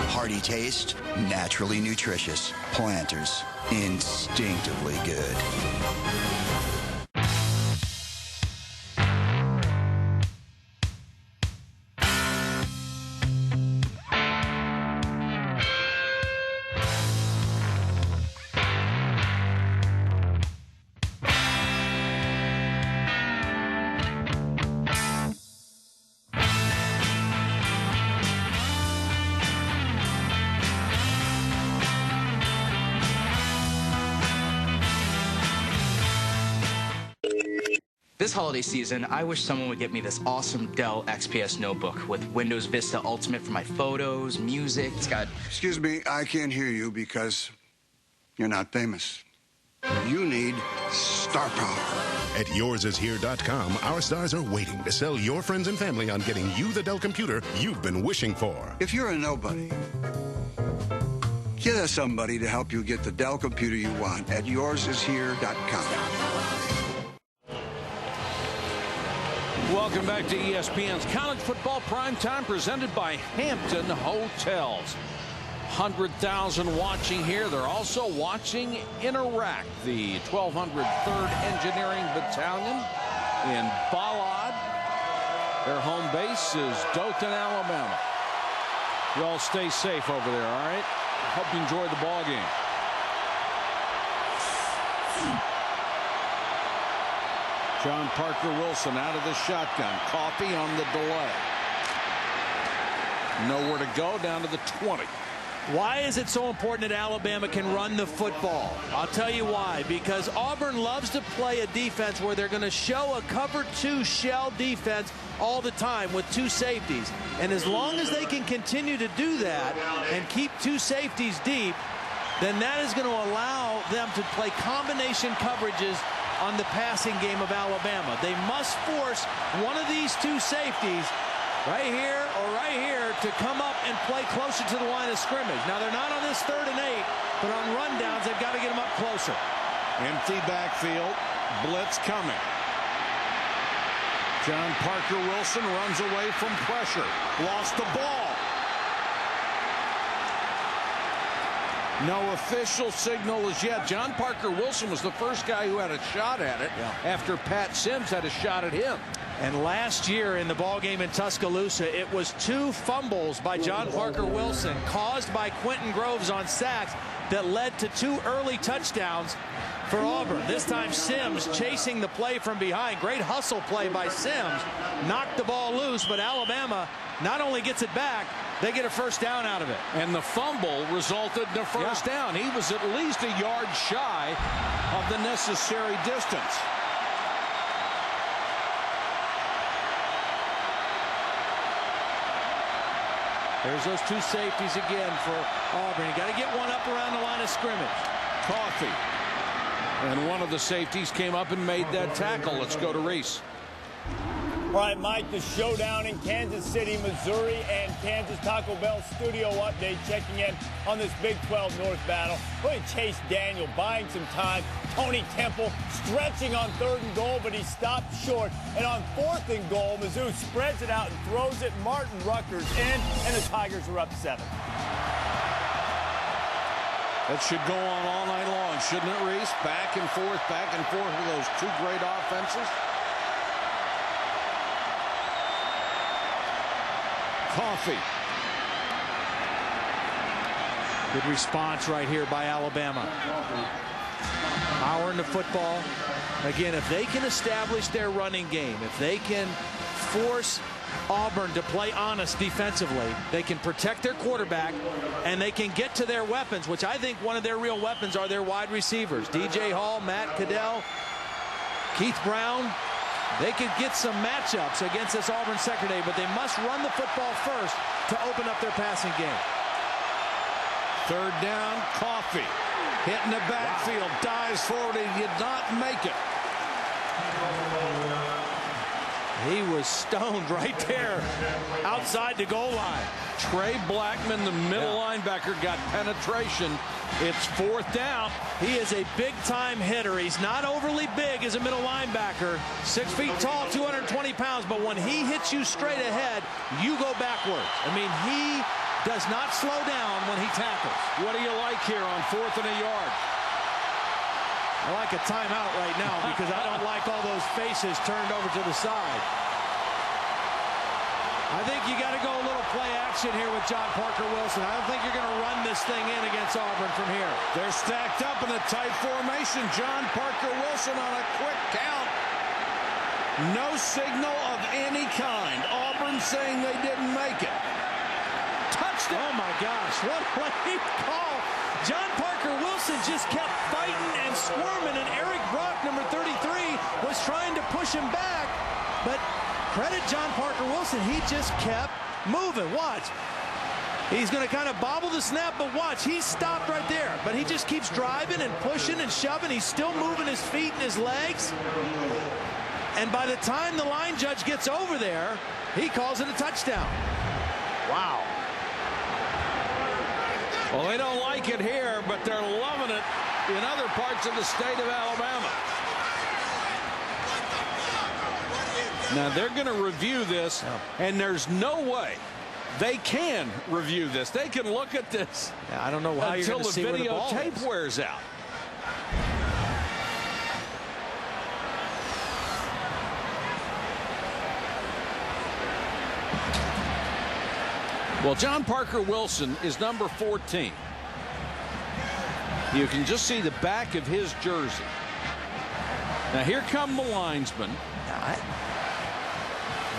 Hearty taste, naturally nutritious. Planters, instinctively good. This holiday season, I wish someone would get me this awesome Dell XPS notebook with Windows Vista Ultimate for my photos, music. It's got... Excuse me, I can't hear you because you're not famous. You need star power. At yoursishere.com, our stars are waiting to sell your friends and family on getting you the Dell computer you've been wishing for. If you're a nobody, get us somebody to help you get the Dell computer you want at yoursishere.com. Welcome back to ESPN's College Football Primetime, presented by Hampton Hotels. 100,000 watching here. They're also watching in Iraq, the 1203rd Engineering Battalion in Balad. Their home base is Dothan, Alabama. You all stay safe over there, all right? Hope you enjoy the ball game. John Parker Wilson out of the shotgun. Coffee on the delay. Nowhere to go, down to the 20. Why is it so important that Alabama can run the football? I'll tell you why. Because Auburn loves to play a defense where they're going to show a cover 2 shell defense all the time with 2 safeties. And as long as they can continue to do that and keep 2 safeties deep, then that is going to allow them to play combination coverages on the passing game of Alabama. They must force one of these 2 safeties right here or right here to come up and play closer to the line of scrimmage. Now, they're not on this 3rd and 8, but on rundowns, they've got to get them up closer. Empty backfield. Blitz coming. John Parker Wilson runs away from pressure. Lost the ball. No official signal as yet. John Parker Wilson was the first guy who had a shot at it after Pat Sims had a shot at him. And last year in the ballgame in Tuscaloosa, it was 2 fumbles by John Parker Wilson caused by Quentin Groves on sacks that led to 2 early touchdowns for Auburn. This time Sims chasing the play from behind. Great hustle play by Sims. Knocked the ball loose, but Alabama not only gets it back, they get a first down out of it. And the fumble resulted in a first down. He was at least a yard shy of the necessary distance. There's those 2 safeties again for Auburn. You got to get one up around the line of scrimmage. Coffee. And one of the safeties came up and made that tackle. Let's go to Reese. All right, Mike, the showdown in Kansas City, Missouri, and Kansas Taco Bell studio update checking in on this Big 12 North battle. Look at Chase Daniel buying some time. Tony Temple stretching on 3rd and goal, but he stopped short. And on 4th and goal, Mizzou spreads it out and throws it. Martin Rucker's in, and the Tigers are up 7. That should go on all night long, shouldn't it, Reese? Back and forth with those 2 great offenses. Coffee. Good response right here by Alabama. Power in the football. Again, if they can establish their running game, if they can force Auburn to play honest defensively, they can protect their quarterback, and they can get to their weapons, which I think one of their real weapons are their wide receivers. DJ Hall, Matt Caddell, Keith Brown. They could get some matchups against this Auburn secondary, but they must run the football first to open up their passing game. 3rd down, Coffee. Hitting the backfield, dives forward, he did not make it. He was stoned right there outside the goal line. Trey Blackman, the middle linebacker, got penetration. It's 4th down. He is a big-time hitter. He's not overly big as a middle linebacker. 6 feet tall, 220 pounds, but when he hits you straight ahead, you go backwards. I mean, he does not slow down when he tackles. What do you like here on 4th and a yard? I like a timeout right now because I don't like all those faces turned over to the side. I think you got to go a little play action here with John Parker Wilson. I don't think you're going to run this thing in against Auburn from here. They're stacked up in a tight formation. John Parker Wilson on a quick count. No signal of any kind. Auburn saying they didn't make it. Touchdown. Oh, my gosh. What a late call. John Parker Wilson just kept fighting and squirming, and Eric Brock, number 33, was trying to push push him back. But credit John Parker Wilson. He just kept moving. Watch. He's going to kind of bobble the snap, but watch. He stopped right there. But he just keeps driving and pushing and shoving. He's still moving his feet and his legs. And by the time the line judge gets over there, he calls it a touchdown. Wow. Well, they don't like it here, but they're loving it in other parts of the state of Alabama. Now, they're going to review this, and there's no way they can review this. They can look at this I don't know how until the videotape wears out. Well, John Parker Wilson is number 14. You can just see the back of his jersey. Now, here come the linesmen.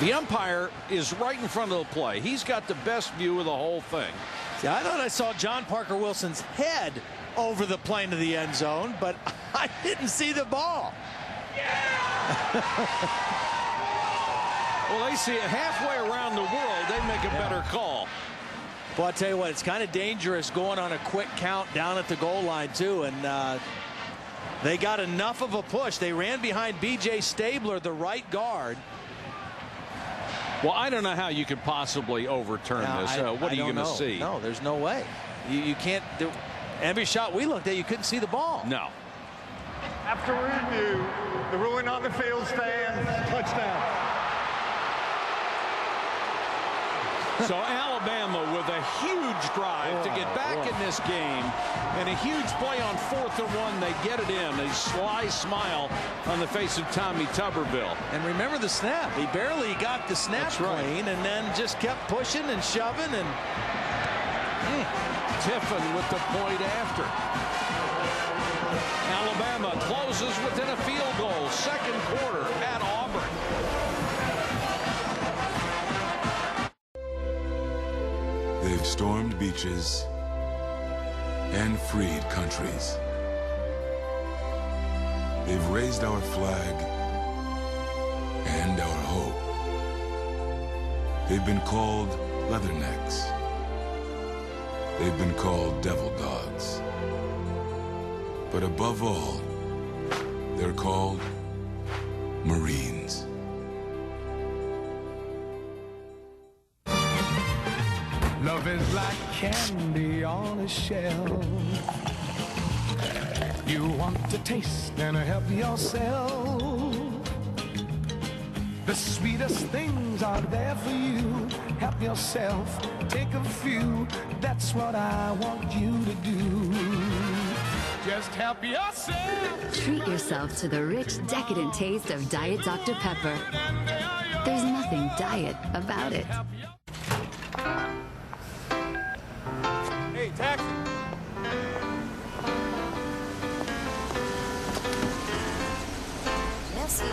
The umpire is right in front of the play. He's got the best view of the whole thing. See, I thought I saw John Parker Wilson's head over the plane of the end zone, but I didn't see the ball. Well, they see it halfway around the world. They make a better call. Well, I'll tell you what, it's kind of dangerous going on a quick count down at the goal line, too. And they got enough of a push. They ran behind B.J. Stabler, the right guard. Well, I don't know how you could possibly overturn this. What are you going to see? No, there's no way. You can't do. Every shot we looked at, you couldn't see the ball. No. After review, the ruling on the field stands. Touchdown. So Alabama with a huge drive to get back in this game, and a huge play on 4th and 1. They get it in. A sly smile on the face of Tommy Tuberville. And remember the snap. He barely got the snap clean, and then just kept pushing and shoving. And Tiffin with the point after. Alabama closes within a field goal. Second quarter at Auburn. They've stormed beaches and freed countries. They've raised our flag and our hope. They've been called leathernecks. They've been called devil dogs. But above all, they're called Marines. Love is like candy on a shelf. You want to taste and help yourself. The sweetest things are there for you. Help yourself, take a few. That's what I want you to do. Just help yourself. Treat yourself to the rich, decadent taste of Diet Dr. Pepper. There's nothing diet about it. Hey, taxi. Merci.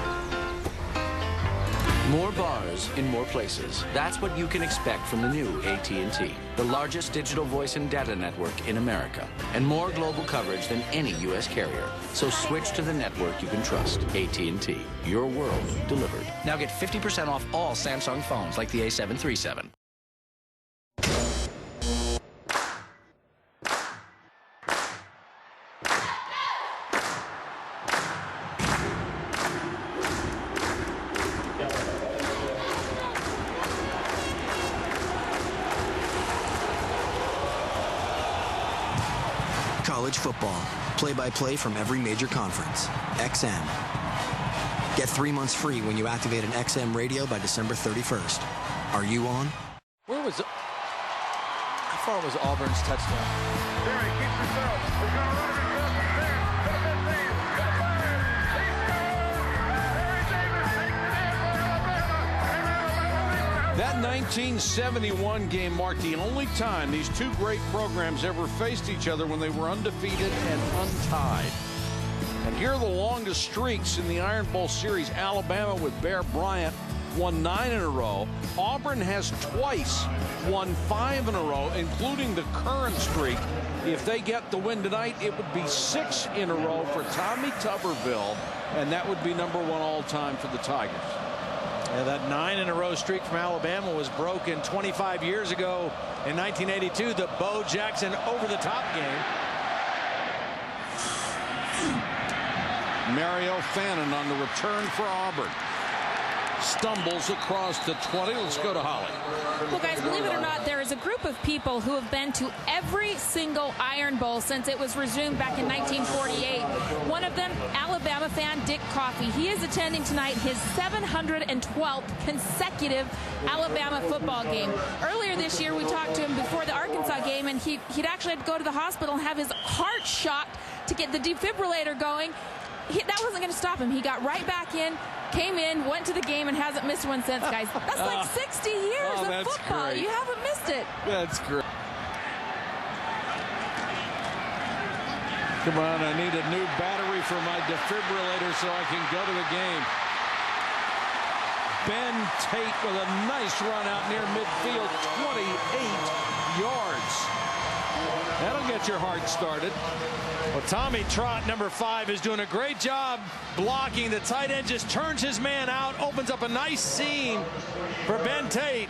More bars in more places. That's what you can expect from the new AT&T, the largest digital voice and data network in America, and more global coverage than any U.S. carrier. So switch to the network you can trust. AT&T, your world delivered. Now get 50% off all Samsung phones like the A737. College football, play-by-play from every major conference. XM. Get 3 months free when you activate an XM radio by December 31st. Are you on? How far was Auburn's touchdown? That 1971 game marked the only time these two great programs ever faced each other when they were undefeated and untied. And here are the longest streaks in the Iron Bowl series. Alabama with Bear Bryant won 9 in a row. Auburn has twice won 5 in a row, including the current streak If they get the win tonight, it would be 6 in a row for Tommy Tuberville, and that would be #1 all-time for the Tigers. Yeah, that 9-in-a-row streak from Alabama was broken 25 years ago in 1982, the Bo Jackson over-the-top game. Mario Fannin on the return for Auburn. Stumbles across the 20. Let's go to Holly. Well, guys, believe it or not, there is a group of people who have been to every single Iron Bowl since it was resumed back in 1948. One of them, Alabama fan Dick Coffey. He is attending tonight his 712th consecutive Alabama football game. Earlier this year, we talked to him before the Arkansas game, and he'd actually had to go to the hospital and have his heart shocked to get the defibrillator going. That wasn't going to stop him. He got right back in, came in, went to the game, and hasn't missed one since, guys. That's like 60 years of football. Great. You haven't missed it. That's great. Come on, I need a new battery for my defibrillator so I can go to the game. Ben Tate with a nice run out near midfield, 28 yards. That'll get your heart started. Well, Tommy Trott, #5, is doing a great job blocking. The tight end just turns his man out, opens up a nice seam for Ben Tate,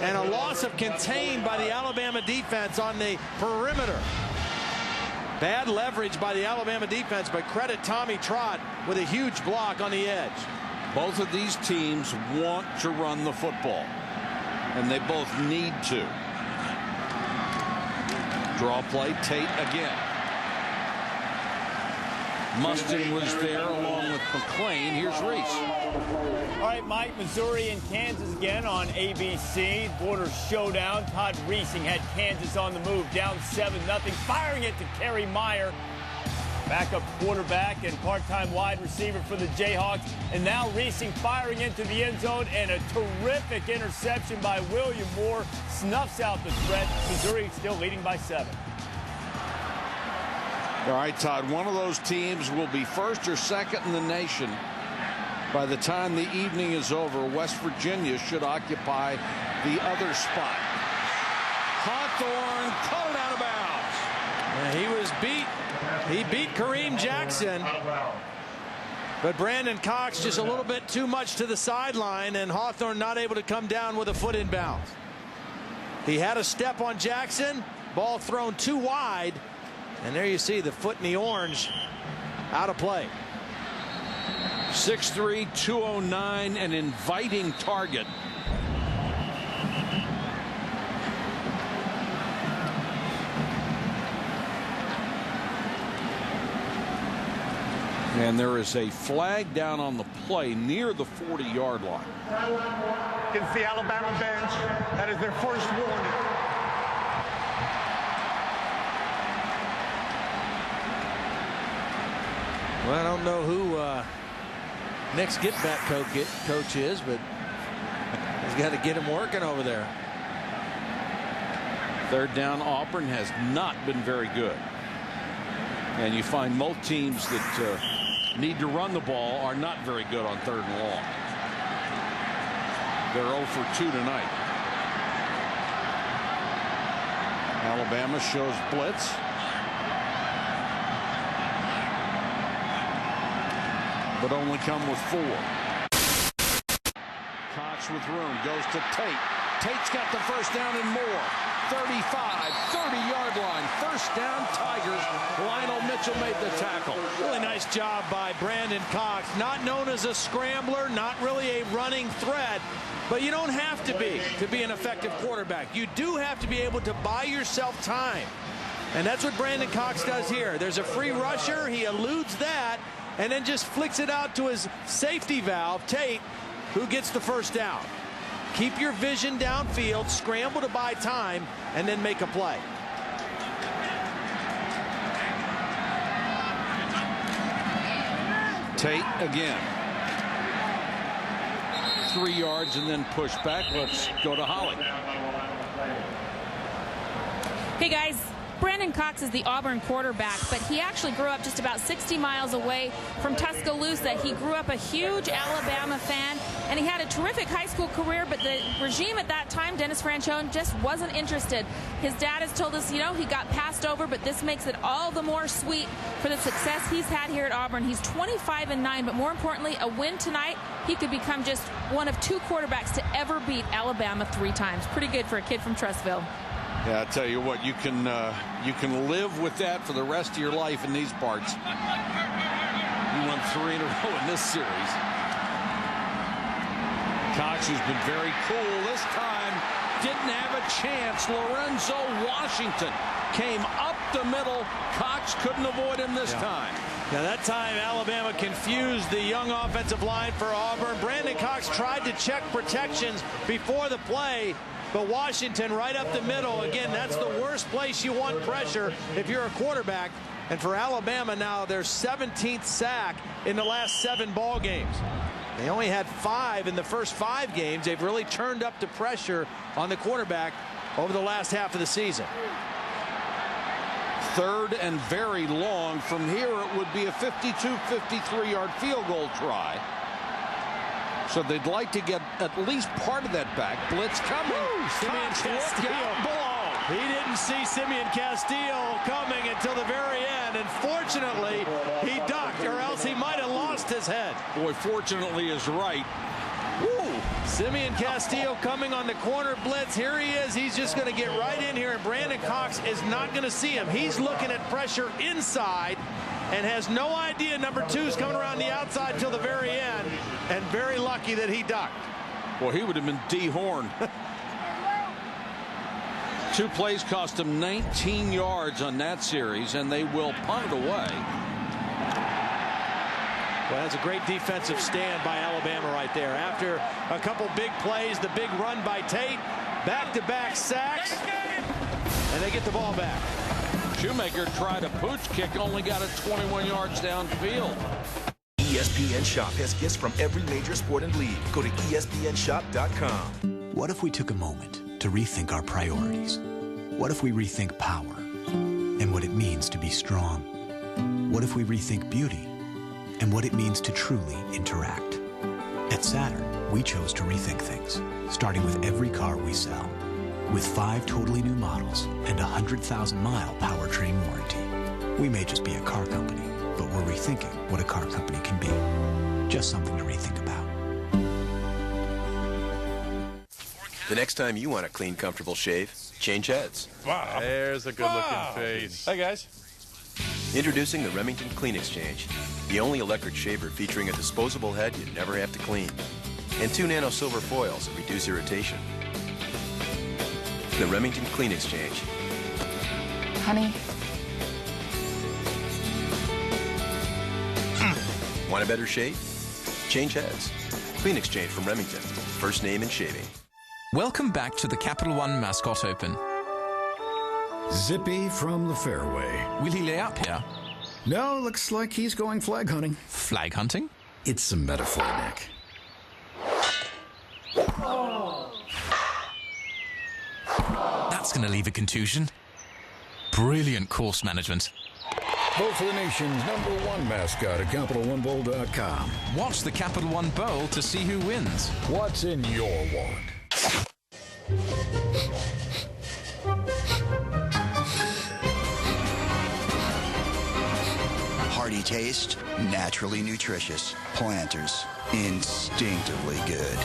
and a loss of contain by the Alabama defense on the perimeter. Bad leverage by the Alabama defense, but credit Tommy Trott with a huge block on the edge. Both of these teams want to run the football, and they both need to. Draw play, Tate again. Mustin was there along with McClain. Here's Reese. All right, Mike, Missouri and Kansas again on ABC. Border showdown. Todd Reesing had Kansas on the move, down 7-0, firing it to Kerry Meyer. Backup quarterback and part-time wide receiver for the Jayhawks. And now Reesing firing into the end zone, and a terrific interception by William Moore snuffs out the threat. Missouri still leading by 7. All right, Todd, one of those teams will be first or second in the nation by the time the evening is over. West Virginia should occupy the other spot. Hawthorne caught it out of bounds. And he was beat. He beat Kareem Jackson. But Brandon Cox just a little bit too much to the sideline, and Hawthorne not able to come down with a foot in bounds. He had a step on Jackson. Ball thrown too wide. And there you see the foot in the orange out of play. 6'3", 209, an inviting target. And there is a flag down on the play near the 40-yard line. Against the Alabama bench, that is their first warning. Well, I don't know who next get-back coach is, but he's got to get him working over there. Third down, Auburn has not been very good. And you find most teams that need to run the ball are not very good on 3rd and long. They're 0 for 2 tonight. Alabama shows blitz. But only come with 4. Cox with room, goes to Tate. Tate's got the first down and more. 35, 30-yard line. First down, Tigers. Lionel Mitchell made the tackle. Really nice job by Brandon Cox. Not known as a scrambler, not really a running threat, but you don't have to be an effective quarterback. You do have to be able to buy yourself time. And that's what Brandon Cox does here. There's a free rusher. He eludes that and then just flicks it out to his safety valve, Tate, who gets the first down. Keep your vision downfield, scramble to buy time, and then make a play. Tate again. 3 yards and then push back. Let's go to Holly. Hey, guys. Brandon Cox is the Auburn quarterback, but he actually grew up just about 60 miles away from Tuskegee. Tuscaloosa. He grew up a huge Alabama fan, and he had a terrific high school career, but the regime at that time, Dennis Franchione, just wasn't interested. His dad has told us, you know, he got passed over, but this makes it all the more sweet for the success he's had here at Auburn. He's 25-9, but more importantly, a win tonight, he could become just one of 2 quarterbacks to ever beat Alabama 3 times. Pretty good for a kid from Trussville. Yeah, I tell you what, you can live with that for the rest of your life in these parts. He won 3 in a row in this series. Cox, who's been very cool this time, didn't have a chance. Lorenzo Washington came up the middle. Cox couldn't avoid him this time. Now that time Alabama confused the young offensive line for Auburn. Brandon Cox tried to check protections before the play, but Washington right up the middle. Again, that's the worst place you want pressure if you're a quarterback. And for Alabama now, their 17th sack in the last 7 ball games. They only had 5 in the first 5 games. They've really turned up the pressure on the quarterback over the last half of the season. 3rd and very long. From here, it would be a 52-53-yard field goal try. So they'd like to get at least part of that back. Blitz coming. Simeon Castile. He didn't see Simeon Castile coming until the very end, and fortunately, he ducked, or else he might have lost his head. Boy, fortunately is right. Woo! Simeon Castile coming on the corner blitz. Here he is. He's just going to get right in here, and Brandon Cox is not going to see him. He's looking at pressure inside and has no idea number 2's coming around the outside till the very end, and very lucky that he ducked. Well, he would have been dehorned. 2 plays cost him 19 yards on that series, and they will punt it away. Well, that's a great defensive stand by Alabama right there. After a couple big plays, the big run by Tate, back-to-back sacks, and they get the ball back. Shoemaker tried a pooch kick, only got it 21 yards downfield. ESPN Shop has gifts from every major sport and league. Go to ESPNShop.com. What if we took a moment to rethink our priorities? What if we rethink power and what it means to be strong? What if we rethink beauty and what it means to truly interact? At Saturn, we chose to rethink things, starting with every car we sell. With 5 totally new models and a 100,000-mile powertrain warranty. We may just be a car company, but we're rethinking what a car company can be. Just something to rethink about. The next time you want a clean, comfortable shave, change heads. Wow. There's a good-looking face. Hey, guys. Introducing the Remington Clean Exchange, the only electric shaver featuring a disposable head you never have to clean, and 2 nano silver foils that reduce irritation. The Remington Clean Exchange. Honey. Want a better shave? Change heads. Clean Exchange from Remington. First name in shaving. Welcome back to the Capital One Mascot Open. Zippy from the fairway. Will he lay up here? No, looks like he's going flag hunting. Flag hunting? It's a metaphor, Nick. That's going to leave a contusion. Brilliant course management. Vote for the nation's #1 mascot at CapitalOneBowl.com. Watch the Capital One Bowl to see who wins. What's in your wallet? Hearty taste, naturally nutritious. Planters, instinctively good.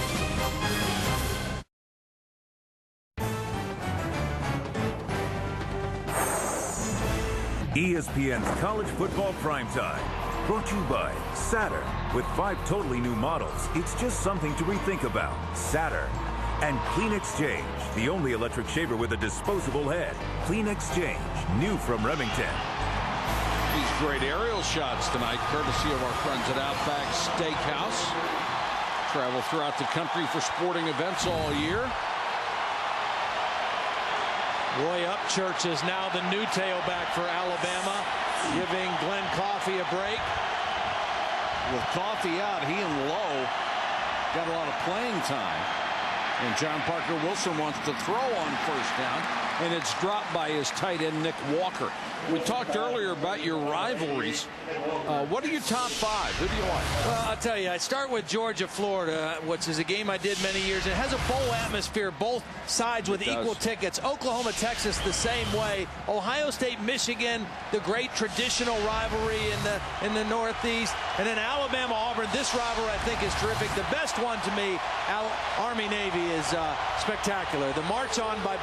ESPN's College Football Primetime, brought to you by Saturn. With 5 totally new models, it's just something to rethink about. Saturn. And Clean Exchange, the only electric shaver with a disposable head. Clean Exchange, new from Remington. These great aerial shots tonight, courtesy of our friends at Outback Steakhouse. Travel throughout the country for sporting events all year. Roy Upchurch is now the new tailback for Alabama, giving Glenn Coffey a break. With Coffey out, he and Lowe got a lot of playing time. And John Parker Wilson wants to throw on first down. and it's dropped by his tight end, Nick Walker. We talked earlier about your rivalries. What are your top 5? Who do you like? Well, I'll tell you, I start with Georgia, Florida, which is a game I did many years. It has a bowl atmosphere, both sides with equal tickets. Oklahoma, Texas, the same way. Ohio State, Michigan, the great traditional rivalry in the Northeast. And then Alabama, Auburn. This rivalry, I think, is terrific. The best one to me, Army-Navy, is spectacular. The march on by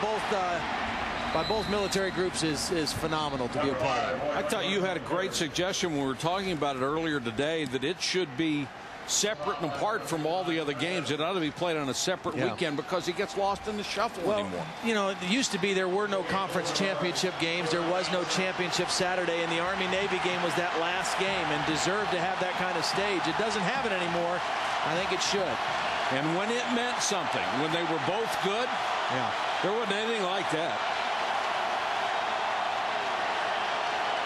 both military groups is phenomenal to be a part of. I thought you had a great suggestion when we were talking about it earlier today, that it should be separate and apart from all the other games. It ought to be played on a separate weekend because it gets lost in the shuffle anymore. You know, it used to be there were no conference championship games. There was no championship Saturday, and the Army-Navy game was that last game and deserved to have that kind of stage. It doesn't have it anymore. I think it should. And when it meant something, when they were both good, there wasn't anything like that.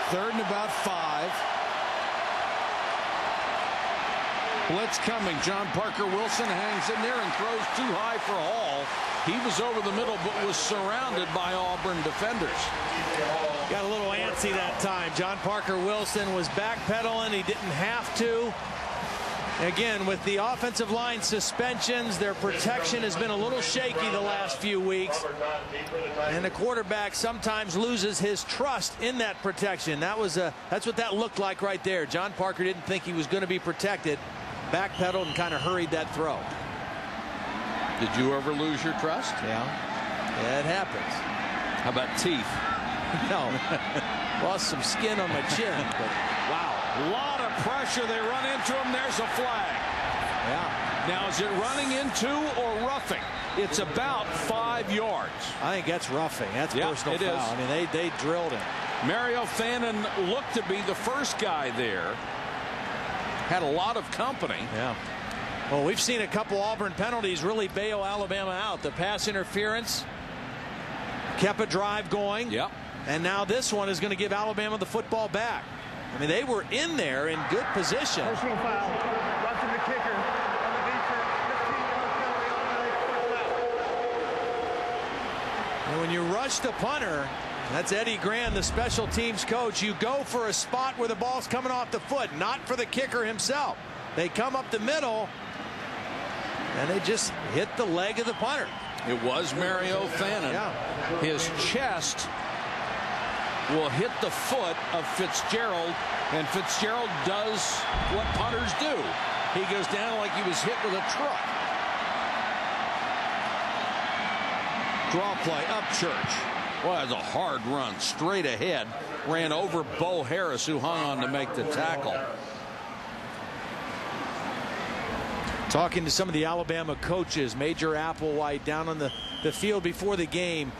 3rd and about 5. Blitz coming. John Parker Wilson hangs in there and throws too high for Hall. He was over the middle but was surrounded by Auburn defenders. Got a little antsy that time. John Parker Wilson was backpedaling. He didn't have to. Again, with the offensive line suspensions, their protection has been a little shaky the last few weeks. And the quarterback sometimes loses his trust in that protection. That's what that looked like right there. John Parker didn't think he was going to be protected. Backpedaled and kind of hurried that throw. Did you ever lose your trust? Yeah, it happens. How about teeth? No. Lost some skin on my chin. But wow. A lot of pressure. They run into him. There's a flag. Yeah. Now, is it running into or roughing? It's about 5 yards. I think that's roughing. That's personal foul. I mean, they drilled him. Mario Fannin looked to be the first guy there. Had a lot of company. Yeah. Well, we've seen a couple Auburn penalties really bail Alabama out. The pass interference kept a drive going. Yep. And now this one is going to give Alabama the football back. I mean, they were in there in good position. Personal foul. Roughing the kicker on the defense. 15-yard penalty, automatic foul. And when you rush the punter, that's Eddie Grand, the special teams coach. You go for a spot where the ball's coming off the foot, not for the kicker himself. They come up the middle, and they just hit the leg of the punter. It was Mario Fannin. Yeah. His chest will hit the foot of Fitzgerald, and Fitzgerald does what punters do. He goes down like he was hit with a truck. Draw play, Upchurch. Well, that's a hard run, straight ahead. Ran over Bo Harris, who hung on to make the tackle. Talking to some of the Alabama coaches, Major Applewhite down on the field before the game,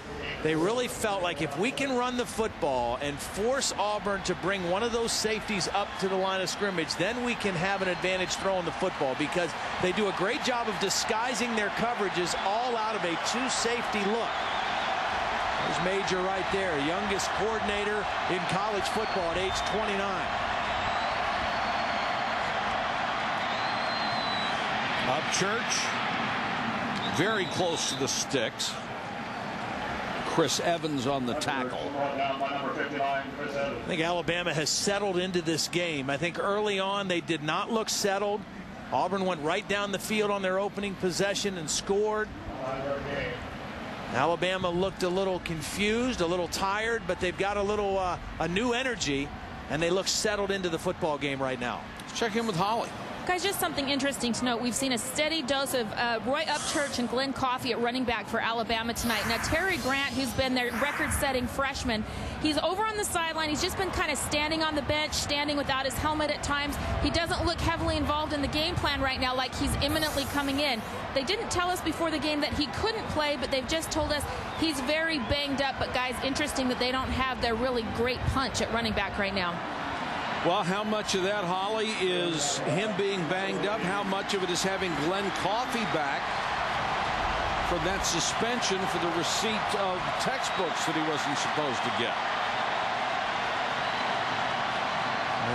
they really felt like if we can run the football and force Auburn to bring one of those safeties up to the line of scrimmage, then we can have an advantage throwing the football, because they do a great job of disguising their coverages all out of a two-safety look. There's Major right there, youngest coordinator in college football at age 29. Upchurch very close to the sticks. Chris Evans on the tackle. I think Alabama has settled into this game. I think early on they did not look settled. Auburn went right down the field on their opening possession and scored. Alabama looked a little confused, a little tired, but they've got a new energy, and they look settled into the football game right now. Let's check in with Holly. Guys, just something interesting to note. We've seen a steady dose of Roy Upchurch and Glenn Coffey at running back for Alabama tonight. Now, Terry Grant, who's been their record-setting freshman, he's over on the sideline. He's just been kind of standing on the bench, standing without his helmet at times. He doesn't look heavily involved in the game plan right now, like he's imminently coming in. They didn't tell us before the game that he couldn't play, but they've just told us he's very banged up. But, guys, interesting that they don't have their really great punch at running back right now. Well, how much of that, Holly, is him being banged up? How much of it is having Glenn Coffey back from that suspension for the receipt of textbooks that he wasn't supposed to get?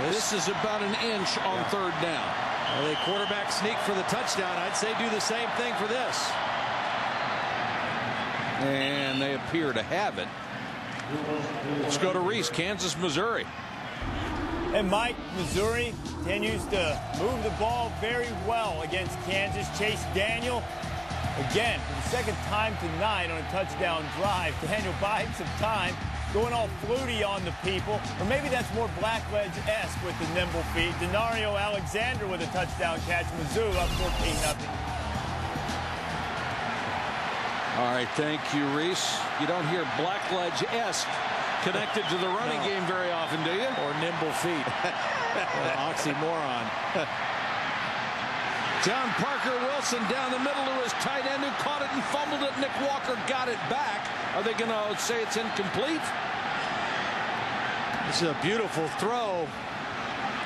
This is about an inch on third down. Well, the quarterback sneak for the touchdown. I'd say do the same thing for this. And they appear to have it. Let's go to Reese, Kansas, Missouri. And Mike, Missouri continues to move the ball very well against Kansas. Chase Daniel, again, for the second time tonight on a touchdown drive. Daniel buying some time, going all fluty on the people. Or maybe that's more Blackledge-esque with the nimble feet. Denario Alexander with a touchdown catch. Mizzou up 14-0. All right, thank you, Reese. You don't hear Blackledge-esque connected to the running game very often, do you? Or nimble feet. Oxymoron. John Parker Wilson down the middle to his tight end who caught it and fumbled it. Nick Walker got it back. Are they going to say it's incomplete? This is a beautiful throw.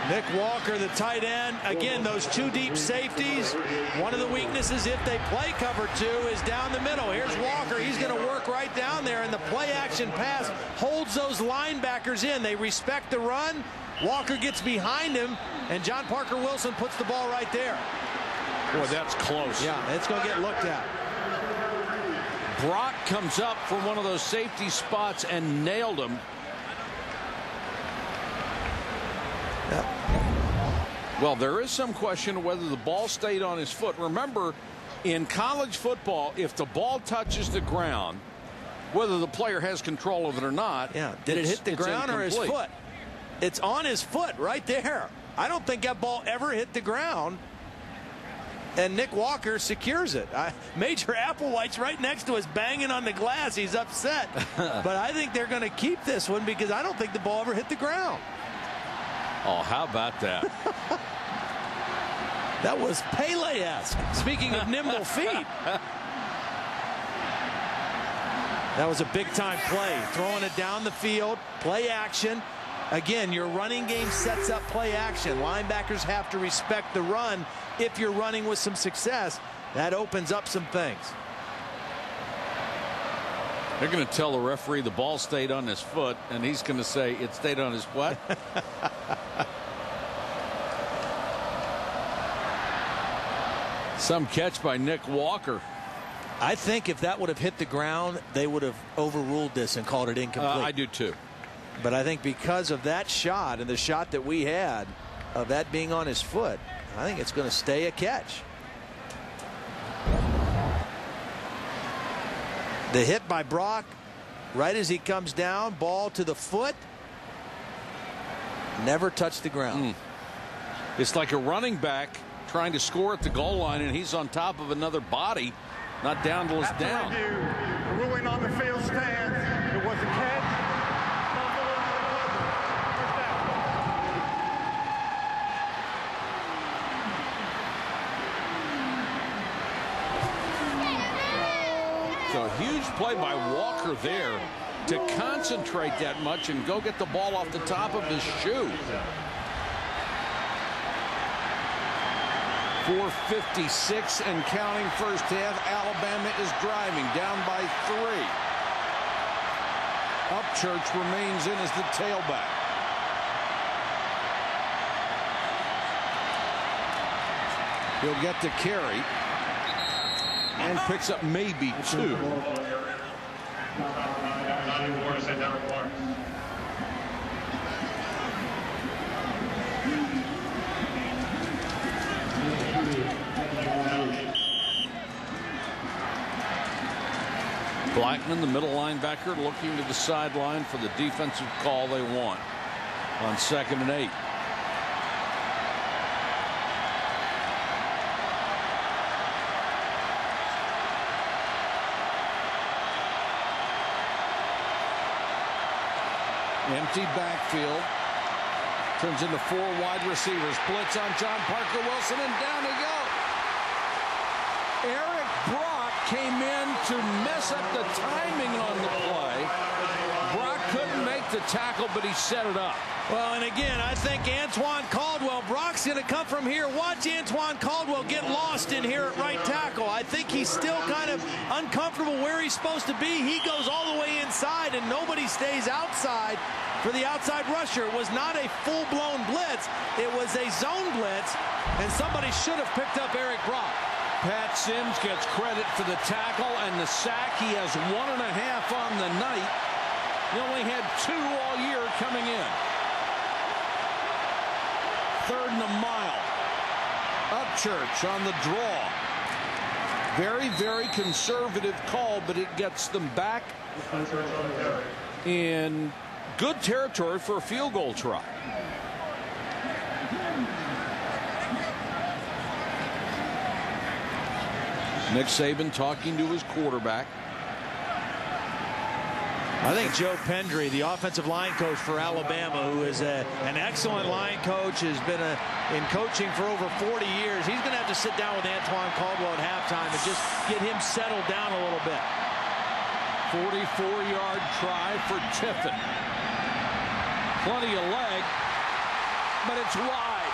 Nick Walker, the tight end. Again, those two deep safeties. One of the weaknesses, if they play cover two, is down the middle. Here's Walker. He's going to work right down there, and the play-action pass holds those linebackers in. They respect the run. Walker gets behind him, and John Parker Wilson puts the ball right there. Boy, that's close. Yeah, it's going to get looked at. Brock comes up from one of those safety spots and nailed him. Yep. Well, there is some question of whether the ball stayed on his foot. Remember, in college football, if the ball touches the ground, whether the player has control of it or not. Yeah. Did it hit the ground or his foot? It's on his foot right there. I don't think that ball ever hit the ground. And Nick Walker secures it. Major Applewhite's right next to us banging on the glass. He's upset. But I think they're going to keep this one because I don't think the ball ever hit the ground. Oh, how about that? That was Pele-esque. Speaking of nimble feet. That was a big-time play. Throwing it down the field, play action. Again, your running game sets up play action. Linebackers have to respect the run. If you're running with some success, that opens up some things. They're going to tell the referee the ball stayed on his foot, and he's going to say it stayed on his what? Some catch by Nick Walker. I think if that would have hit the ground, they would have overruled this and called it incomplete. I do too. But I think because of that shot and the shot that we had of that being on his foot, I think it's going to stay a catch. The hit by Brock right as he comes down, ball to the foot, never touched the ground. It's like a running back trying to score at the goal line, and he's on top of another body, not down till it's down. The ruling on the field stands. It was a catch. So a huge play by Walker there to concentrate that much and go get the ball off the top of his shoe. 4:56 and counting first half. Alabama is driving down by 3. Upchurch remains in as the tailback. He'll get the carry and picks up maybe 2. Blackman, the middle linebacker, looking to the sideline for the defensive call they want on 2nd and 8. Empty backfield. Turns into 4 wide receivers. Blitz on John Parker Wilson, and down they go. Eric Brock came in to mess up the timing on the play. Brock couldn't make the tackle, but he set it up. Well, and again, I think Antoine Caldwell, Brock's going to come from here. Watch Antoine Caldwell get lost in here at right tackle. I think he's still kind of uncomfortable where he's supposed to be. He goes all the way inside, and nobody stays outside for the outside rusher. It was not a full-blown blitz. It was a zone blitz, and somebody should have picked up Eric Brock. Pat Sims gets credit for the tackle and the sack. He has 1.5 on the night. He only had 2 all year coming in. 3rd and a mile. Upchurch on the draw. Very, very conservative call, but it gets them back in good territory for a field goal try. Nick Saban talking to his quarterback. I think Joe Pendry, the offensive line coach for Alabama, who is an excellent line coach, has been in coaching for over 40 years. He's going to have to sit down with Antoine Caldwell at halftime and just get him settled down a little bit. 44-yard try for Tiffin. Plenty of leg, but it's wide.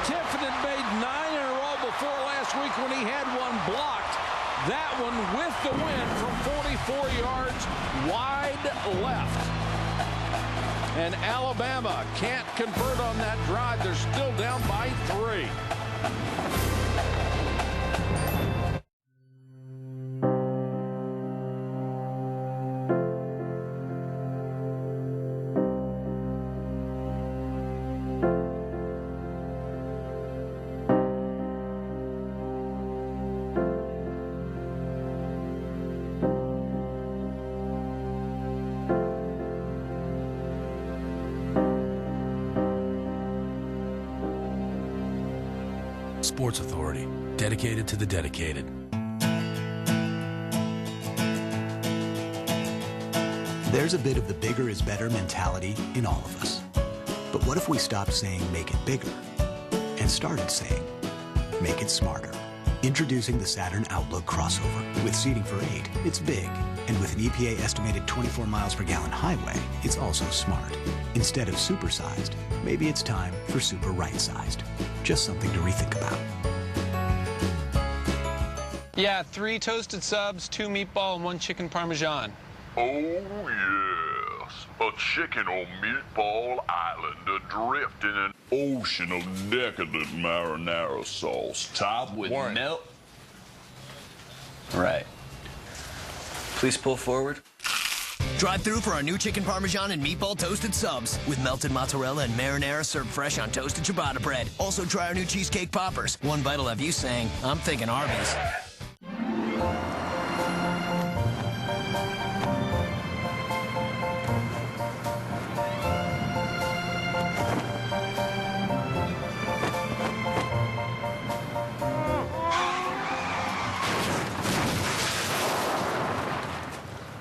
Tiffin had made 9 in a row before last week when he had one blocked. That one with the win from 44 yards wide left. And Alabama can't convert on that drive. They're still down by 3. Sports Authority, dedicated to the dedicated. There's a bit of the bigger is better mentality in all of us. But what if we stopped saying make it bigger and started saying make it smarter? Introducing the Saturn Outlook crossover. With seating for 8, it's big. And with an EPA estimated 24 miles per gallon highway, it's also smart. Instead of supersized, maybe it's time for super right-sized. Just something to rethink about. Yeah, 3 toasted subs, 2 meatball, and 1 chicken parmesan. Oh, yes. A chicken on Meatball Island adrift in an ocean of decadent marinara sauce topped with milk. Right. Please pull forward. Drive through for our new chicken parmesan and meatball toasted subs with melted mozzarella and marinara served fresh on toasted ciabatta bread. Also try our new cheesecake poppers. One bite will have you saying, I'm thinking Arby's.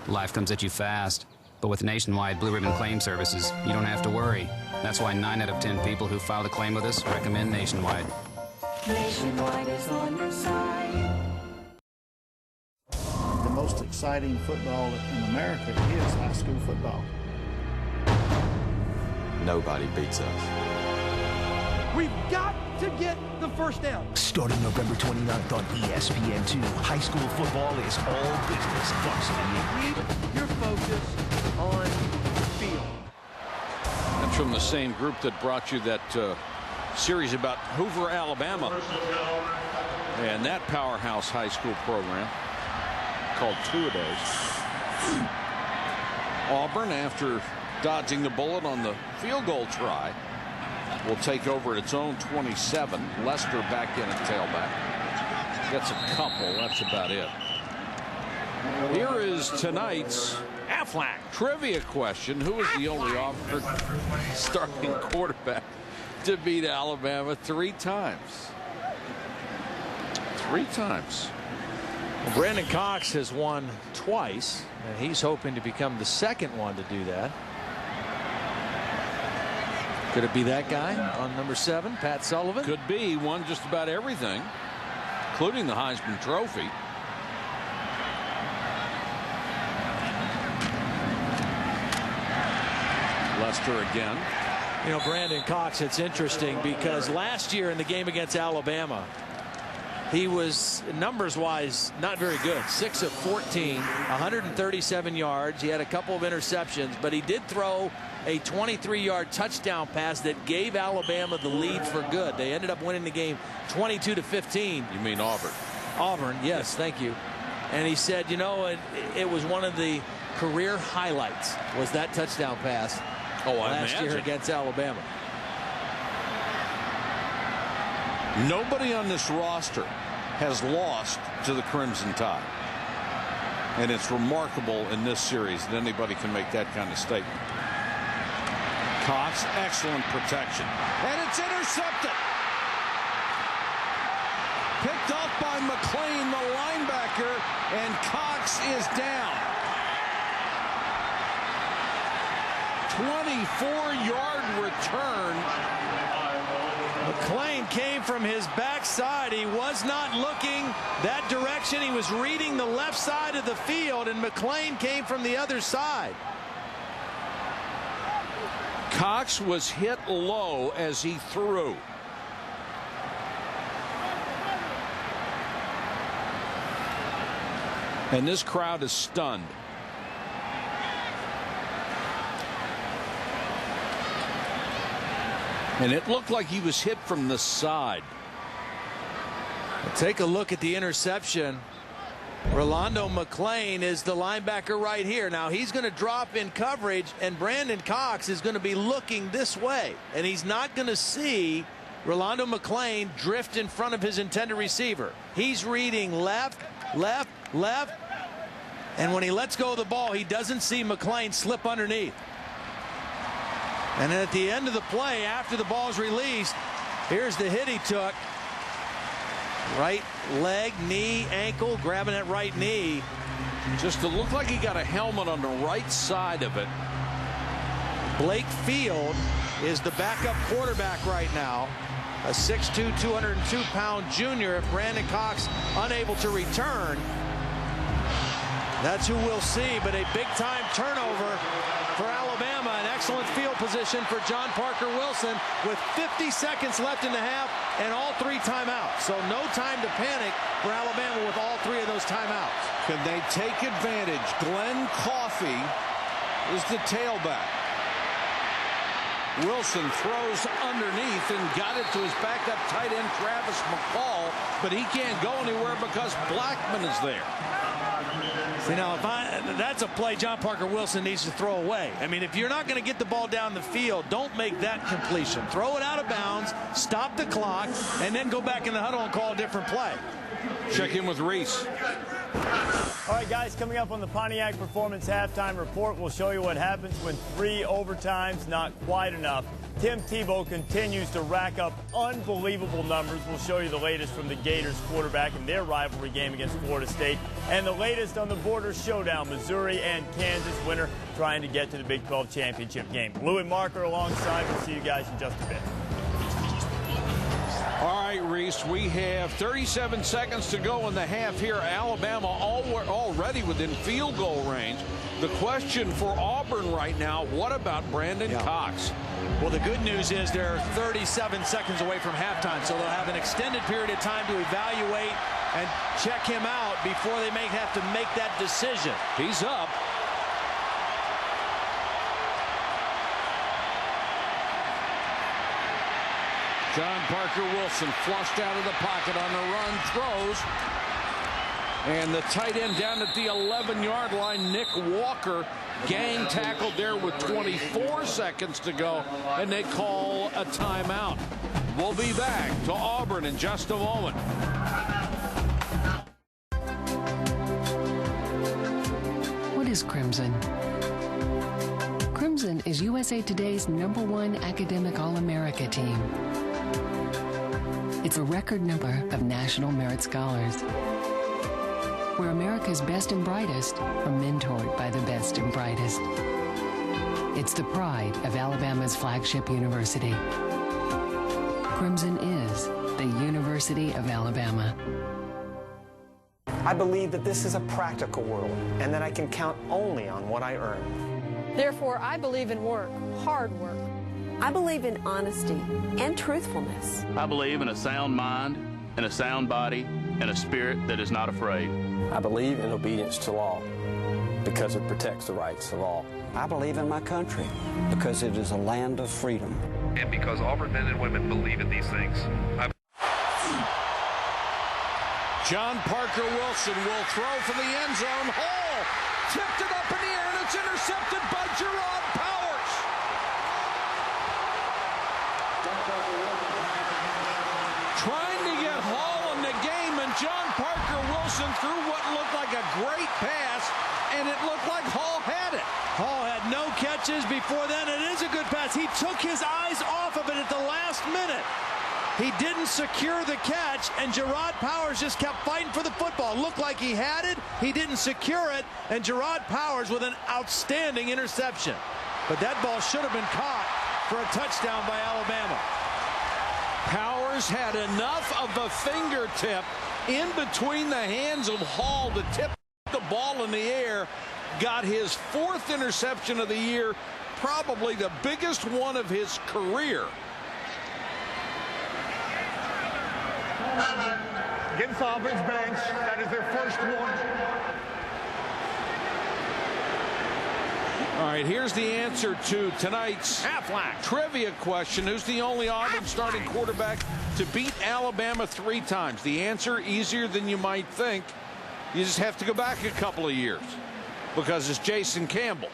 Life comes at you fast, but with nationwide Blue Ribbon Claim Services, you don't have to worry. That's why 9 out of 10 people who filed a claim with us recommend Nationwide. Nationwide is on your side. The most exciting football in America is high school football. Nobody beats us. We've got to get the first down. Starting November 29th on ESPN2, high school football is all business varsity. Keep your focus on the field. That's from the same group that brought you that series about Hoover, Alabama, and that powerhouse high school program called Two-A-Days. Auburn, after dodging the bullet on the field goal try, will take over at its own 27. Lester back in at tailback. Gets a couple. That's about it. Here is tonight's Aflac trivia question. Who is the only Auburn starting quarterback to beat Alabama 3 times? 3 times. Well, Brandon Cox has won twice, and he's hoping to become the second one to do that. Could it be that guy on number 7, Pat Sullivan? Could be. Won just about everything, including the Heisman Trophy. Lester again. You know, Brandon Cox, it's interesting because last year in the game against Alabama, he was numbers-wise not very good. 6 of 14, 137 yards. He had a couple of interceptions, but he did throw a 23-yard touchdown pass that gave Alabama the lead for good. They ended up winning the game 22-15. You mean Auburn? Auburn, yes, thank you. And he said, you know, it was one of the career highlights was that touchdown pass last year against Alabama. Nobody on this roster has lost to the Crimson Tide. And it's remarkable in this series that anybody can make that kind of statement. Cox, excellent protection. And it's intercepted. Picked off by McClain, the linebacker, and Cox is down. 24-yard return. McClain came from his backside. He was not looking that direction. He was reading the left side of the field, and McClain came from the other side. Cox was hit low as he threw. And this crowd is stunned. And it looked like he was hit from the side. Take a look at the interception. Rolando McClain is the linebacker right here. Now he's going to drop in coverage, and Brandon Cox is going to be looking this way, and he's not going to see Rolando McClain drift in front of his intended receiver. He's reading left, left, left, and when he lets go of the ball, he doesn't see McClain slip underneath. And then at the end of the play, after the ball's released, here's the hit he took. Right leg, knee, ankle, grabbing that right knee. Just to look like he got a helmet on the right side of it. Blake Field is the backup quarterback right now. A 6'2", 202-pound junior. If Brandon Cox unable to return, that's who we'll see. But a big-time turnover for Alabama. An excellent field position for John Parker Wilson with 50 seconds left in the half and all 3 timeouts. So no time to panic for Alabama with all 3 of those timeouts. Can they take advantage? Glenn Coffey is the tailback. Wilson throws underneath and got it to his backup tight end Travis McCall, but he can't go anywhere because Blackman is there. See, now, that's a play John Parker Wilson needs to throw away. I mean, if you're not going to get the ball down the field, don't make that completion. Throw it out of bounds, stop the clock, and then go back in the huddle and call a different play. Check in with Reese. All right, guys, coming up on the Pontiac Performance Halftime Report, we'll show you what happens when 3 overtimes not quite enough. Tim Tebow continues to rack up unbelievable numbers. We'll show you the latest from the Gators quarterback in their rivalry game against Florida State. And the latest on the border showdown, Missouri and Kansas winner trying to get to the Big 12 championship game. Lou and Mark are alongside. We'll see you guys in just a bit. All right, Reese, we have 37 seconds to go in the half here. Alabama already within field goal range. The question for Auburn right now, what about Brandon Cox? Well, the good news is they're 37 seconds away from halftime, so they'll have an extended period of time to evaluate and check him out before they may have to make that decision. He's up. John Parker Wilson flushed out of the pocket on the run, throws. And the tight end down at the 11-yard line, Nick Walker, gang tackled there with 24 seconds to go, and they call a timeout. We'll be back to Auburn in just a moment. What is Crimson? Crimson is USA Today's #1 academic All-America team. It's a record number of National Merit Scholars, where America's best and brightest are mentored by the best and brightest. It's the pride of Alabama's flagship university. Crimson is the University of Alabama. I believe that this is a practical world and that I can count only on what I earn. Therefore, I believe in work, hard work. I believe in honesty and truthfulness. I believe in a sound mind and a sound body and a spirit that is not afraid. I believe in obedience to law because it protects the rights of all. I believe in my country because it is a land of freedom. And because Auburn men and women believe in these things. John Parker Wilson will throw for the end zone. Hall tipped it up in the air, and it's intercepted by Gerard Powers. Trying to get Hall in the game, and John Parker Wilson threw what looked like a great pass, and it looked like Hall had it. Hall had no catches before then. It is a good pass. He took his eyes off of it at the last minute. He didn't secure the catch, and Gerard Powers just kept fighting for the football. Looked like he had it. He didn't secure it, and Gerard Powers with an outstanding interception. But that ball should have been caught for a touchdown by Alabama. Powers had enough of a fingertip in between the hands of Hall to tip the ball in the air. Got his 4th interception of the year, probably the biggest one of his career. Against Auburn's bench, that is their first one. All right, here's the answer to tonight's trivia question. Who's the only Auburn starting quarterback to beat Alabama 3 times? The answer, easier than you might think. You just have to go back a couple of years because it's Jason Campbell.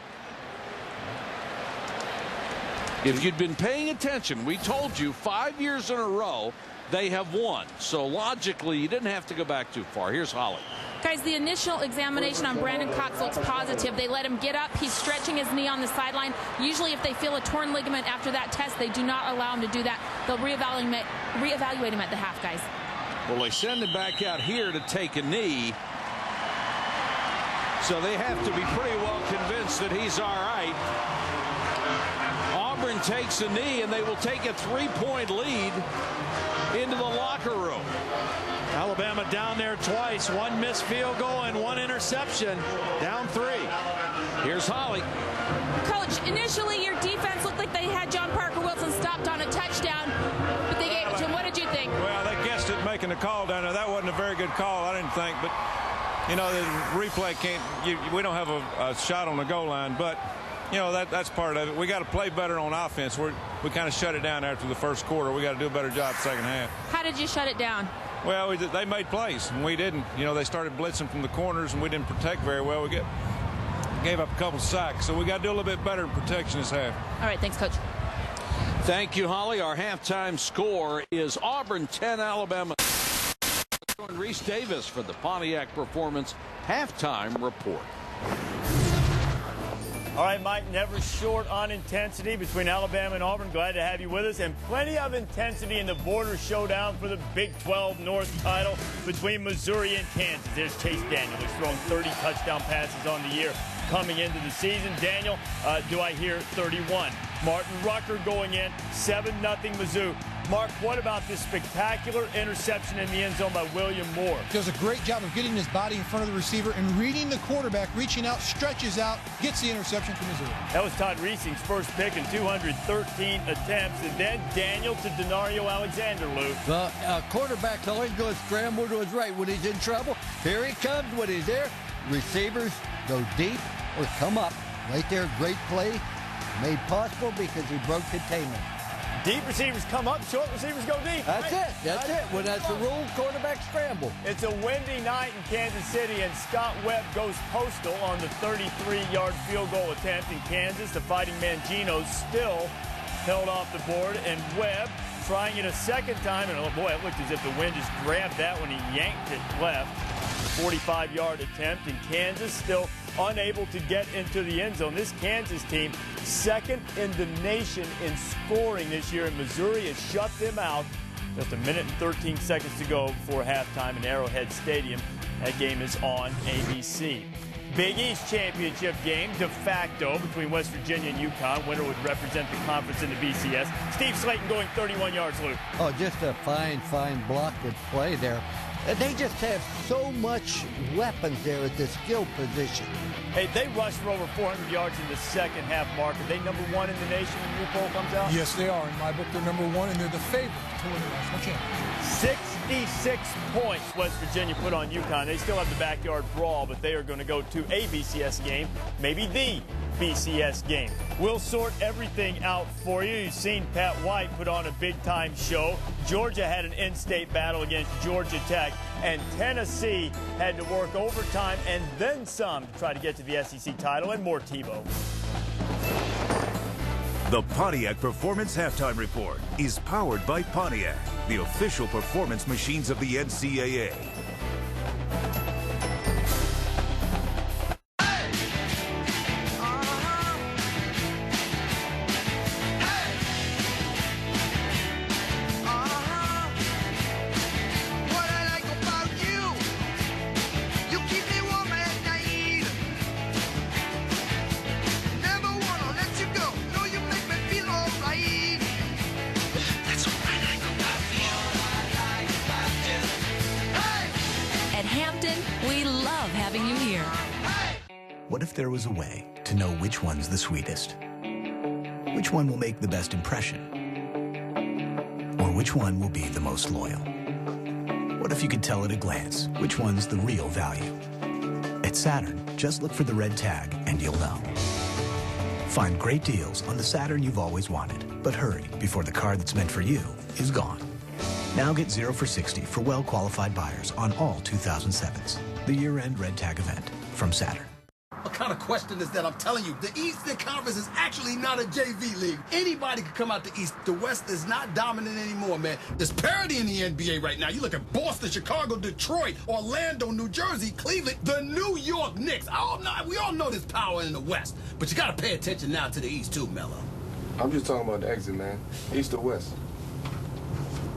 If you'd been paying attention, we told you 5 years in a row they have won. So logically, you didn't have to go back too far. Here's Holly. Guys, the initial examination on Brandon Cox looks positive. They let him get up. He's stretching his knee on the sideline. Usually, if they feel a torn ligament after that test, they do not allow him to do that. They'll reevaluate him at the half, guys. Well, they send him back out here to take a knee. So they have to be pretty well convinced that he's all right. Auburn takes a knee, and they will take a 3-point lead into the locker room. Alabama down there twice. 1 missed field goal and 1 interception. Down 3. Here's Holly. Coach, initially your defense looked like they had John Parker Wilson stopped on a touchdown, but they gave it to him. What did you think? Well, they guessed it making the call down there. That wasn't a very good call, I didn't think. But, you know, the replay can't – we don't have a shot on the goal line. But, you know, that's part of it. We got to play better on offense. We kind of shut it down after the first quarter. We got to do a better job second half. How did you shut it down? Well, they made plays, and we didn't. You know, they started blitzing from the corners, and we didn't protect very well. We gave up a couple sacks, so we got to do a little bit better in protection this half. All right, thanks, Coach. Thank you, Holly. Our halftime score is Auburn 10, Alabama. And Reese Davis for the Pontiac Performance halftime report. All right, Mike, never short on intensity between Alabama and Auburn. Glad to have you with us. And plenty of intensity in the border showdown for the Big 12 North title between Missouri and Kansas. There's Chase Daniel, who's thrown 30 touchdown passes on the year coming into the season. Daniel, do I hear 31? Martin Rucker going in, 7-0 Mizzou. Mark, what about this spectacular interception in the end zone by William Moore? Does a great job of getting his body in front of the receiver and reading the quarterback, reaching out, stretches out, gets the interception for Missouri. That was Todd Reesing's first pick in 213 attempts. And then Daniel to Denario Alexander, Lou. The quarterback's always going to scramble to his right when he's in trouble. Here he comes when he's there. Receivers go deep or come up. Right there, great play. Made possible because he broke containment. Deep receivers come up, short receivers go deep. That's it. That's it. When that's the rule, quarterback scramble. It's a windy night in Kansas City, and Scott Webb goes postal on the 33-yard field goal attempt in Kansas. The Fighting Manginos still held off the board, and Webb trying it a second time, and oh boy, it looked as if the wind just grabbed that when he yanked it left. 45-yard attempt, and Kansas still unable to get into the end zone. This Kansas team, second in the nation in scoring this year, and Missouri has shut them out. Just a minute and 13 seconds to go before halftime in Arrowhead Stadium. That game is on ABC. Big East Championship game de facto between West Virginia and UConn. Winner would represent the conference in the BCS. Steve Slayton going 31 yards, Luke. Oh, just a fine block and play there. They just have so much weapons there at the skill position. Hey, they rushed for over 400 yards in the second half, Mark. Are they number 1 in the nation when your poll comes out? Yes, they are. In my book, they're number 1, and they're the favorite to win the national championship. 66 points West Virginia put on UConn. They still have the backyard brawl, but they are going to go to a BCS game, maybe the BCS game. We'll sort everything out for you. You've seen Pat White put on a big-time show. Georgia had an in-state battle against Georgia Tech, and Tennessee had to work overtime and then some to try to get to the SEC title, and more Tebow. The Pontiac Performance Halftime Report is powered by Pontiac, the official performance machines of the NCAA. What if there was a way to know which one's the sweetest? Which one will make the best impression? Or which one will be the most loyal? What if you could tell at a glance which one's the real value? At Saturn, just look for the red tag and you'll know. Find great deals on the Saturn you've always wanted, but hurry before the car that's meant for you is gone. Now get 0 for 60 for well-qualified buyers on all 2007s. The year-end red tag event from Saturn. What kind of question is that? I'm telling you, the Eastern Conference is actually not a JV league. Anybody can come out the East. The West is not dominant anymore, man. There's parity in the NBA right now. You look at Boston, Chicago, Detroit, Orlando, New Jersey, Cleveland, the New York Knicks. We all know there's power in the West, but you got to pay attention now to the East too, Mello. I'm just talking about the exit, man. East or West?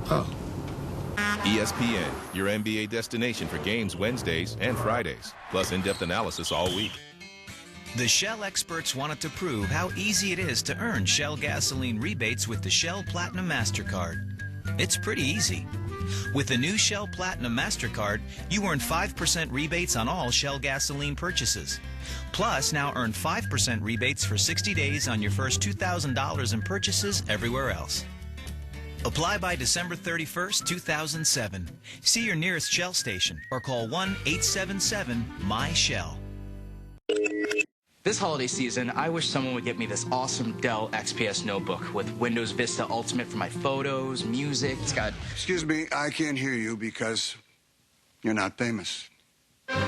Oh. ESPN, your NBA destination for games Wednesdays and Fridays, plus in-depth analysis all week. The Shell experts wanted to prove how easy it is to earn Shell gasoline rebates with the Shell Platinum MasterCard. It's pretty easy. With the new Shell Platinum MasterCard, you earn 5% rebates on all Shell gasoline purchases. Plus, now earn 5% rebates for 60 days on your first $2,000 in purchases everywhere else. Apply by December 31st, 2007. See your nearest Shell station or call 1-877-MY-SHELL. This holiday season, I wish someone would get me this awesome Dell XPS notebook with Windows Vista Ultimate for my photos, music. It's got... Excuse me, I can't hear you because you're not famous.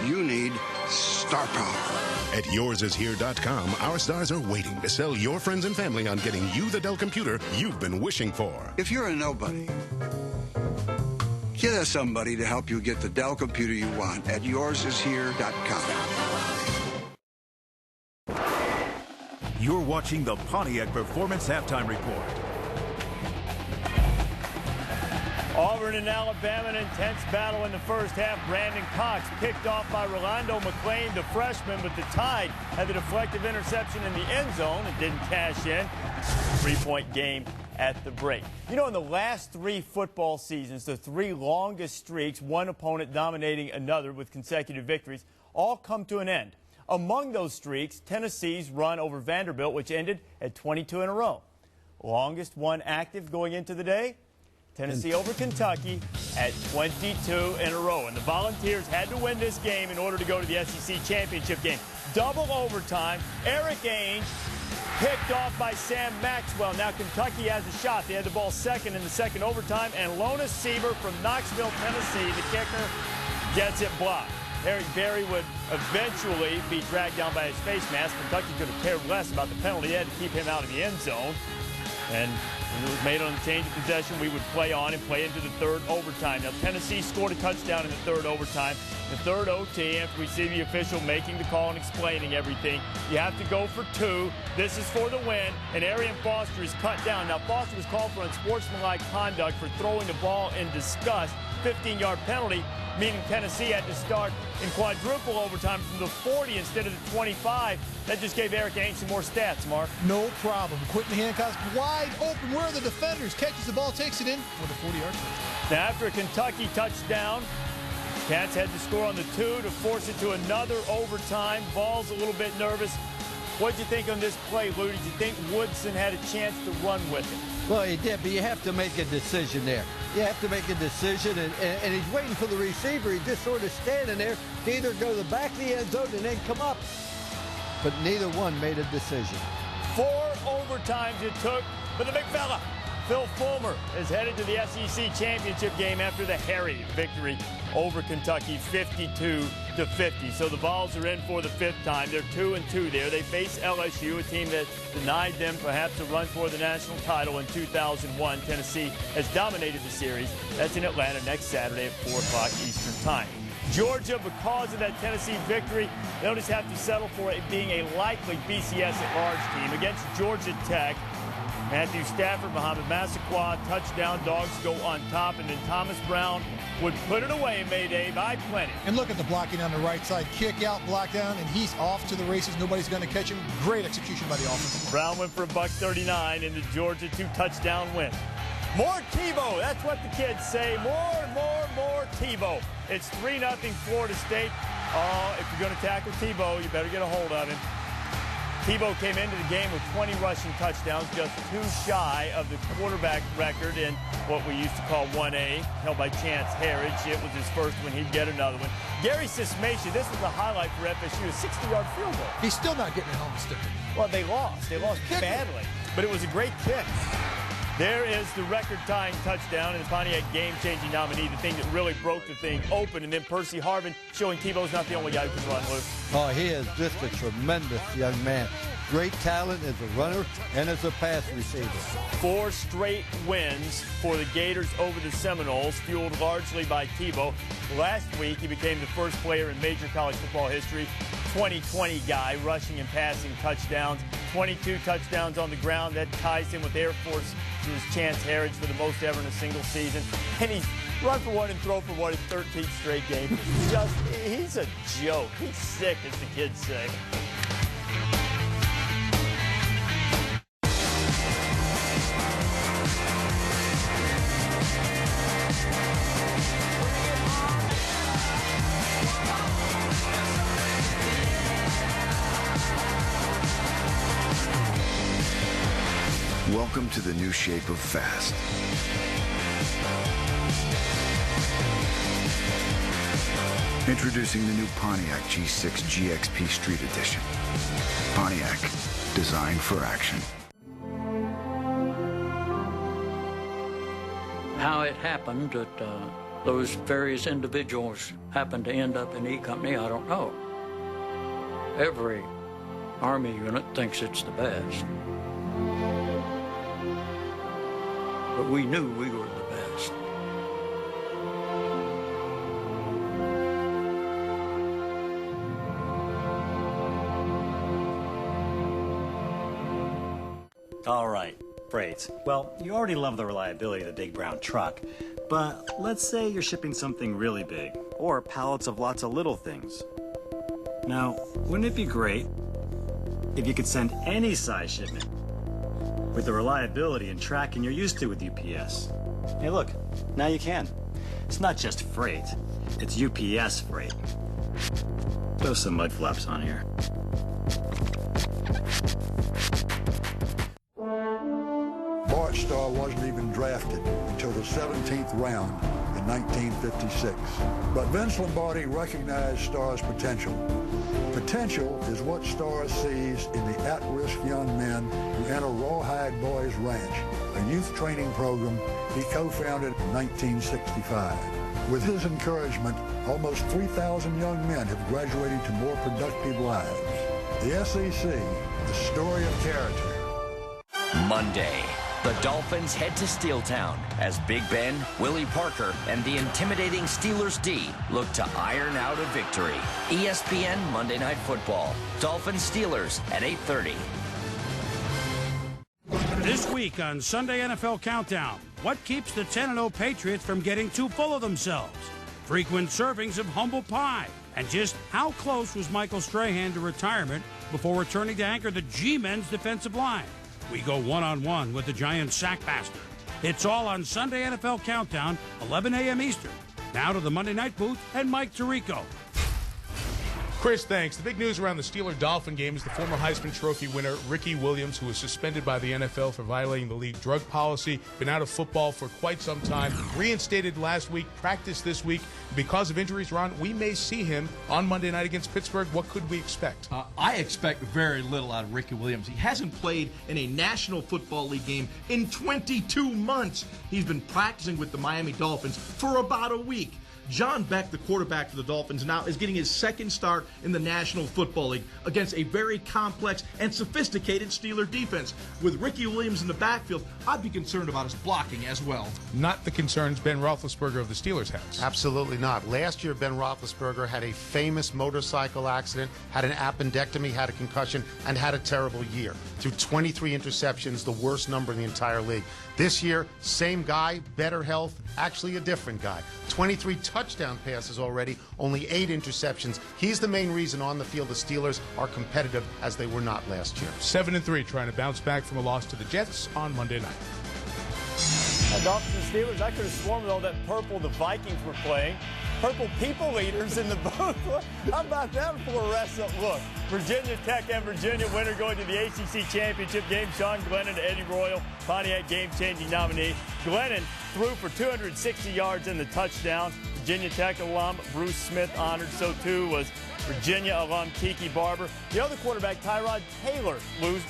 You need star power. At yoursishere.com, our stars are waiting to sell your friends and family on getting you the Dell computer you've been wishing for. If you're a nobody, get us somebody to help you get the Dell computer you want at yoursishere.com. You're watching the Pontiac Performance Halftime Report. Auburn and Alabama, an intense battle in the first half. Brandon Cox picked off by Rolando McClain, the freshman, but the Tide had the deflective interception in the end zone and didn't cash in. 3-point game at the break. You know, in the last 3 football seasons, the 3 longest streaks, one opponent dominating another with consecutive victories, all come to an end. Among those streaks, Tennessee's run over Vanderbilt, which ended at 22 in a row. Longest one active going into the day, Tennessee over Kentucky at 22 in a row. And the Volunteers had to win this game in order to go to the SEC championship game. Double overtime. Eric Ainge picked off by Sam Maxwell. Now Kentucky has a shot. They had the ball second in the second overtime. And Lona Sieber from Knoxville, Tennessee, the kicker, gets it blocked. Eric Berry would eventually be dragged down by his face mask. Kentucky could have cared less about the penalty. They had to keep him out of the end zone. And when it was made on the change of possession, we would play on and play into the third overtime. Now, Tennessee scored a touchdown in the third overtime. The third OT, after we see the official making the call and explaining everything, you have to go for 2. This is for the win, and Arian Foster is cut down. Now, Foster was called for unsportsmanlike conduct for throwing the ball in disgust. 15-yard penalty, meaning Tennessee had to start in quadruple overtime from the 40 instead of the 25. That just gave Eric Ainge some more stats, Mark. No problem. Quentin Hancock's wide open. Where are the defenders? Catches the ball, takes it in with a 40-yard touchdown. Now, after a Kentucky touchdown, Cats had to score on the 2 to force it to another overtime. Ball's a little bit nervous. What did you think on this play, Lou? Did you think Woodson had a chance to run with it? Well, he did, but you have to make a decision there. You have to make a decision, and he's waiting for the receiver. He's just sort of standing there to either go to the back of the end zone and then come up. but neither one made a decision. 4 overtimes it took, but the big fella, Phil Fulmer, is headed to the SEC championship game after the hairy victory over Kentucky, 52-50. So the Vols are in for the 5th time. They're 2-2 there. They face LSU, a team that denied them perhaps a run for the national title in 2001. Tennessee has dominated the series. That's in Atlanta next Saturday at 4 o'clock Eastern time. Georgia, because of that Tennessee victory, they'll just have to settle for it being a likely BCS at-large team against Georgia Tech. Matthew Stafford, Muhammad Massaquoi, touchdown, Dogs go on top, and then Thomas Brown would put it away in Mayday by plenty. And look at the blocking on the right side. Kick out, block down, and he's off to the races. Nobody's going to catch him. Great execution by the offense. Brown went for $139 in the Georgia 2-touchdown win. More Tebow. That's what the kids say. More Tebow. It's 3-0 Florida State. If you're going to tackle Tebow, you better get a hold of him. Tebow came into the game with 20 rushing touchdowns, just 2 shy of the quarterback record in what we used to call 1A, held by Chance Harridge. It was his first one. He'd get another one. Gary Sismation, this was a highlight for FSU, a 60-yard field goal. He's still not getting it home sticker. Well, they lost. They lost badly, but it was a great kick. There is the record-tying touchdown and the Pontiac game-changing nominee, the thing that really broke the thing open. And then Percy Harvin showing Tebow's not the only guy who can run loose. Oh, he is just a tremendous young man. Great talent as a runner and as a pass receiver. 4 straight wins for the Gators over the Seminoles, fueled largely by Tebow. Last week, he became the first player in major college football history, 2020 guy, rushing and passing touchdowns. 22 touchdowns on the ground. That ties him with Air Force's Chance Harridge for the most ever in a single season. And he's run for 1 and throw for 1 in 13 straight games. He's a joke. He's sick, as the kids say. Welcome to the new shape of fast. Introducing the new Pontiac G6 GXP Street Edition. Pontiac, designed for action. How it happened that those various individuals happened to end up in E Company, I don't know. Every Army unit thinks it's the best. But we knew we were the best. All right, freight. Well, you already love the reliability of the big brown truck, but let's say you're shipping something really big, or pallets of lots of little things. Now, wouldn't it be great if you could send any size shipment with the reliability and tracking you're used to with UPS? Hey, look, now you can. It's not just freight, it's UPS freight. Throw some mud flaps on here. Bart Starr wasn't even drafted until the 17th round in 1956. But Vince Lombardi recognized Starr's potential. Potential is what Starr sees in the at-risk young men who enter Rawhide Boys Ranch, a youth training program he co-founded in 1965. With his encouragement, almost 3,000 young men have graduated to more productive lives. The SEC, the story of character. Monday, the Dolphins head to Steeltown as Big Ben, Willie Parker, and the intimidating Steelers D look to iron out a victory. ESPN Monday Night Football. Dolphins Steelers at 8:30. This week on Sunday NFL Countdown, what keeps the 10-0 Patriots from getting too full of themselves? Frequent servings of humble pie. And just how close was Michael Strahan to retirement before returning to anchor the G-Men's defensive line? We go one-on-one with the Giants sackmaster. It's all on Sunday NFL Countdown, 11 a.m. Eastern. Now to the Monday Night Booth and Mike Tirico. Chris, thanks. The big news around the Steeler-Dolphin game is the former Heisman Trophy winner, Ricky Williams, who was suspended by the NFL for violating the league drug policy, been out of football for quite some time, reinstated last week, practiced this week. Because of injuries, Ron, we may see him on Monday night against Pittsburgh. What could we expect? I expect very little out of Ricky Williams. He hasn't played in a National Football League game in 22 months. He's been practicing with the Miami Dolphins for about a week. John Beck, the quarterback for the Dolphins, now is getting his second start in the National Football League against a very complex and sophisticated Steeler defense. With Ricky Williams in the backfield, I'd be concerned about his blocking as well. Not the concerns Ben Roethlisberger of the Steelers has. Absolutely not. Last year, Ben Roethlisberger had a famous motorcycle accident, had an appendectomy, had a concussion, and had a terrible year. Threw 23 interceptions, the worst number in the entire league. This year, same guy, better health, actually a different guy. 23 touchdown passes already, only 8 interceptions. He's the main reason on the field the Steelers are competitive as they were not last year. 7-3, trying to bounce back from a loss to the Jets on Monday night. Dolphins and Steelers, I could have sworn with all that purple the Vikings were playing. Purple people eaters in the booth. How about that for a wrestling look? Virginia Tech and Virginia winner going to the ACC Championship game. Sean Glennon to Eddie Royal, Pontiac game-changing nominee. Glennon threw for 260 yards in the touchdown. Virginia Tech alum Bruce Smith honored. So too was Virginia alum Kiki Barber. The other quarterback, Tyrod Taylor,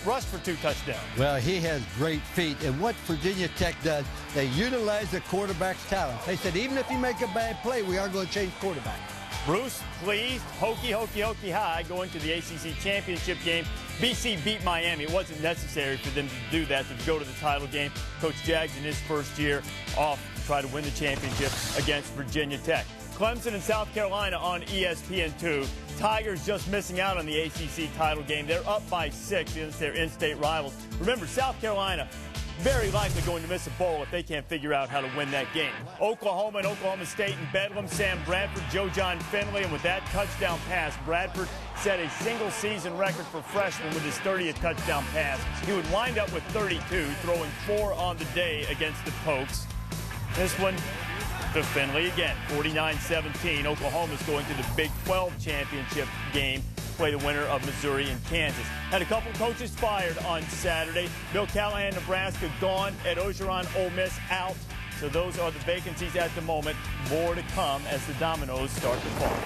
rushed for 2 touchdowns. Well, he has great feet. And what Virginia Tech does, they utilize the quarterback's talent. They said, even if you make a bad play, we are going to change quarterback. Bruce pleased, hokey high, going to the ACC Championship game. BC beat Miami. It wasn't necessary for them to do that, to go to the title game. Coach Jags in his first year off to try to win the championship against Virginia Tech. Clemson and South Carolina on ESPN2. Tigers just missing out on the ACC title game. They're up by 6 against their in-state rivals. Remember, South Carolina very likely going to miss a bowl if they can't figure out how to win that game. Oklahoma and Oklahoma State in Bedlam. Sam Bradford, Joe John Finley, and with that touchdown pass, Bradford set a single-season record for freshmen with his 30th touchdown pass. He would wind up with 32, throwing 4 on the day against the Pokes. This one to Finley again, 49-17. Oklahoma's going to the Big 12 championship game, play the winner of Missouri and Kansas. Had a couple coaches fired on Saturday. Bill Callahan, Nebraska, gone. Ed Ogeron, Ole Miss, out. So those are the vacancies at the moment. More to come as the dominoes start to fall.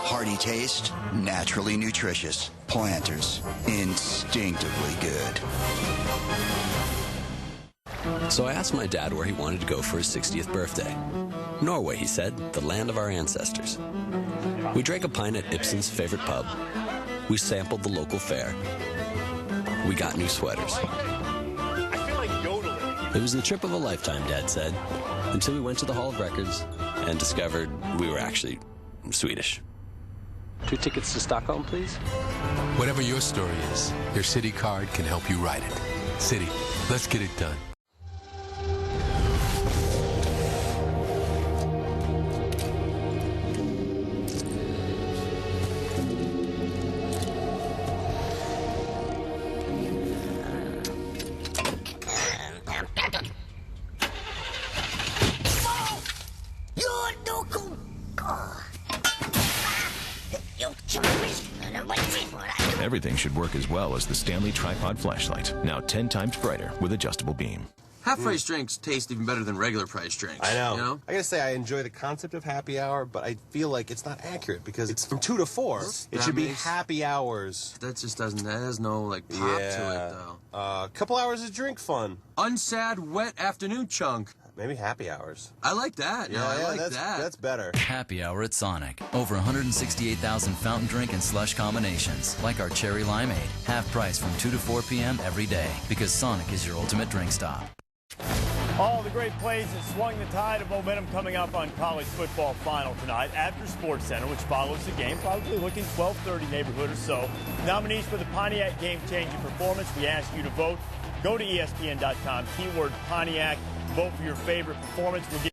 Hearty taste, naturally nutritious. Planters, instinctively good. So I asked my dad where he wanted to go for his 60th birthday. Norway, he said, the land of our ancestors. We drank a pint at Ibsen's favorite pub. We sampled the local fare. We got new sweaters. I feel like yodeling. It was the trip of a lifetime, Dad said, until we went to the Hall of Records and discovered we were actually Swedish. 2 tickets to Stockholm, please. Whatever your story is, your Citi card can help you write it. Citi, let's get it done. Everything should work as well as the Stanley Tripod Flashlight, now 10 times brighter with adjustable beam. Half-price drinks taste even better than regular price drinks. I know. You know? I gotta say, I enjoy the concept of happy hour, but I feel like it's not accurate because it's from 2 to 4. It should be happy hours. That just doesn't, that has no, like, pop to it, though. A couple hours of drink fun. Unsad, wet afternoon chunk. Maybe happy hours. I like that. Yeah, I like that. That's better. Happy hour at Sonic. Over 168,000 fountain drink and slush combinations, like our Cherry Limeade. Half price from 2 to 4 p.m. every day, because Sonic is your ultimate drink stop. All the great plays that swung the tide of momentum coming up on college football final tonight after SportsCenter, which follows the game, probably looking 12:30 neighborhood or so. Nominees for the Pontiac game-changing performance, we ask you to vote. Go to ESPN.com, keyword Pontiac, vote for your favorite performance. We'll give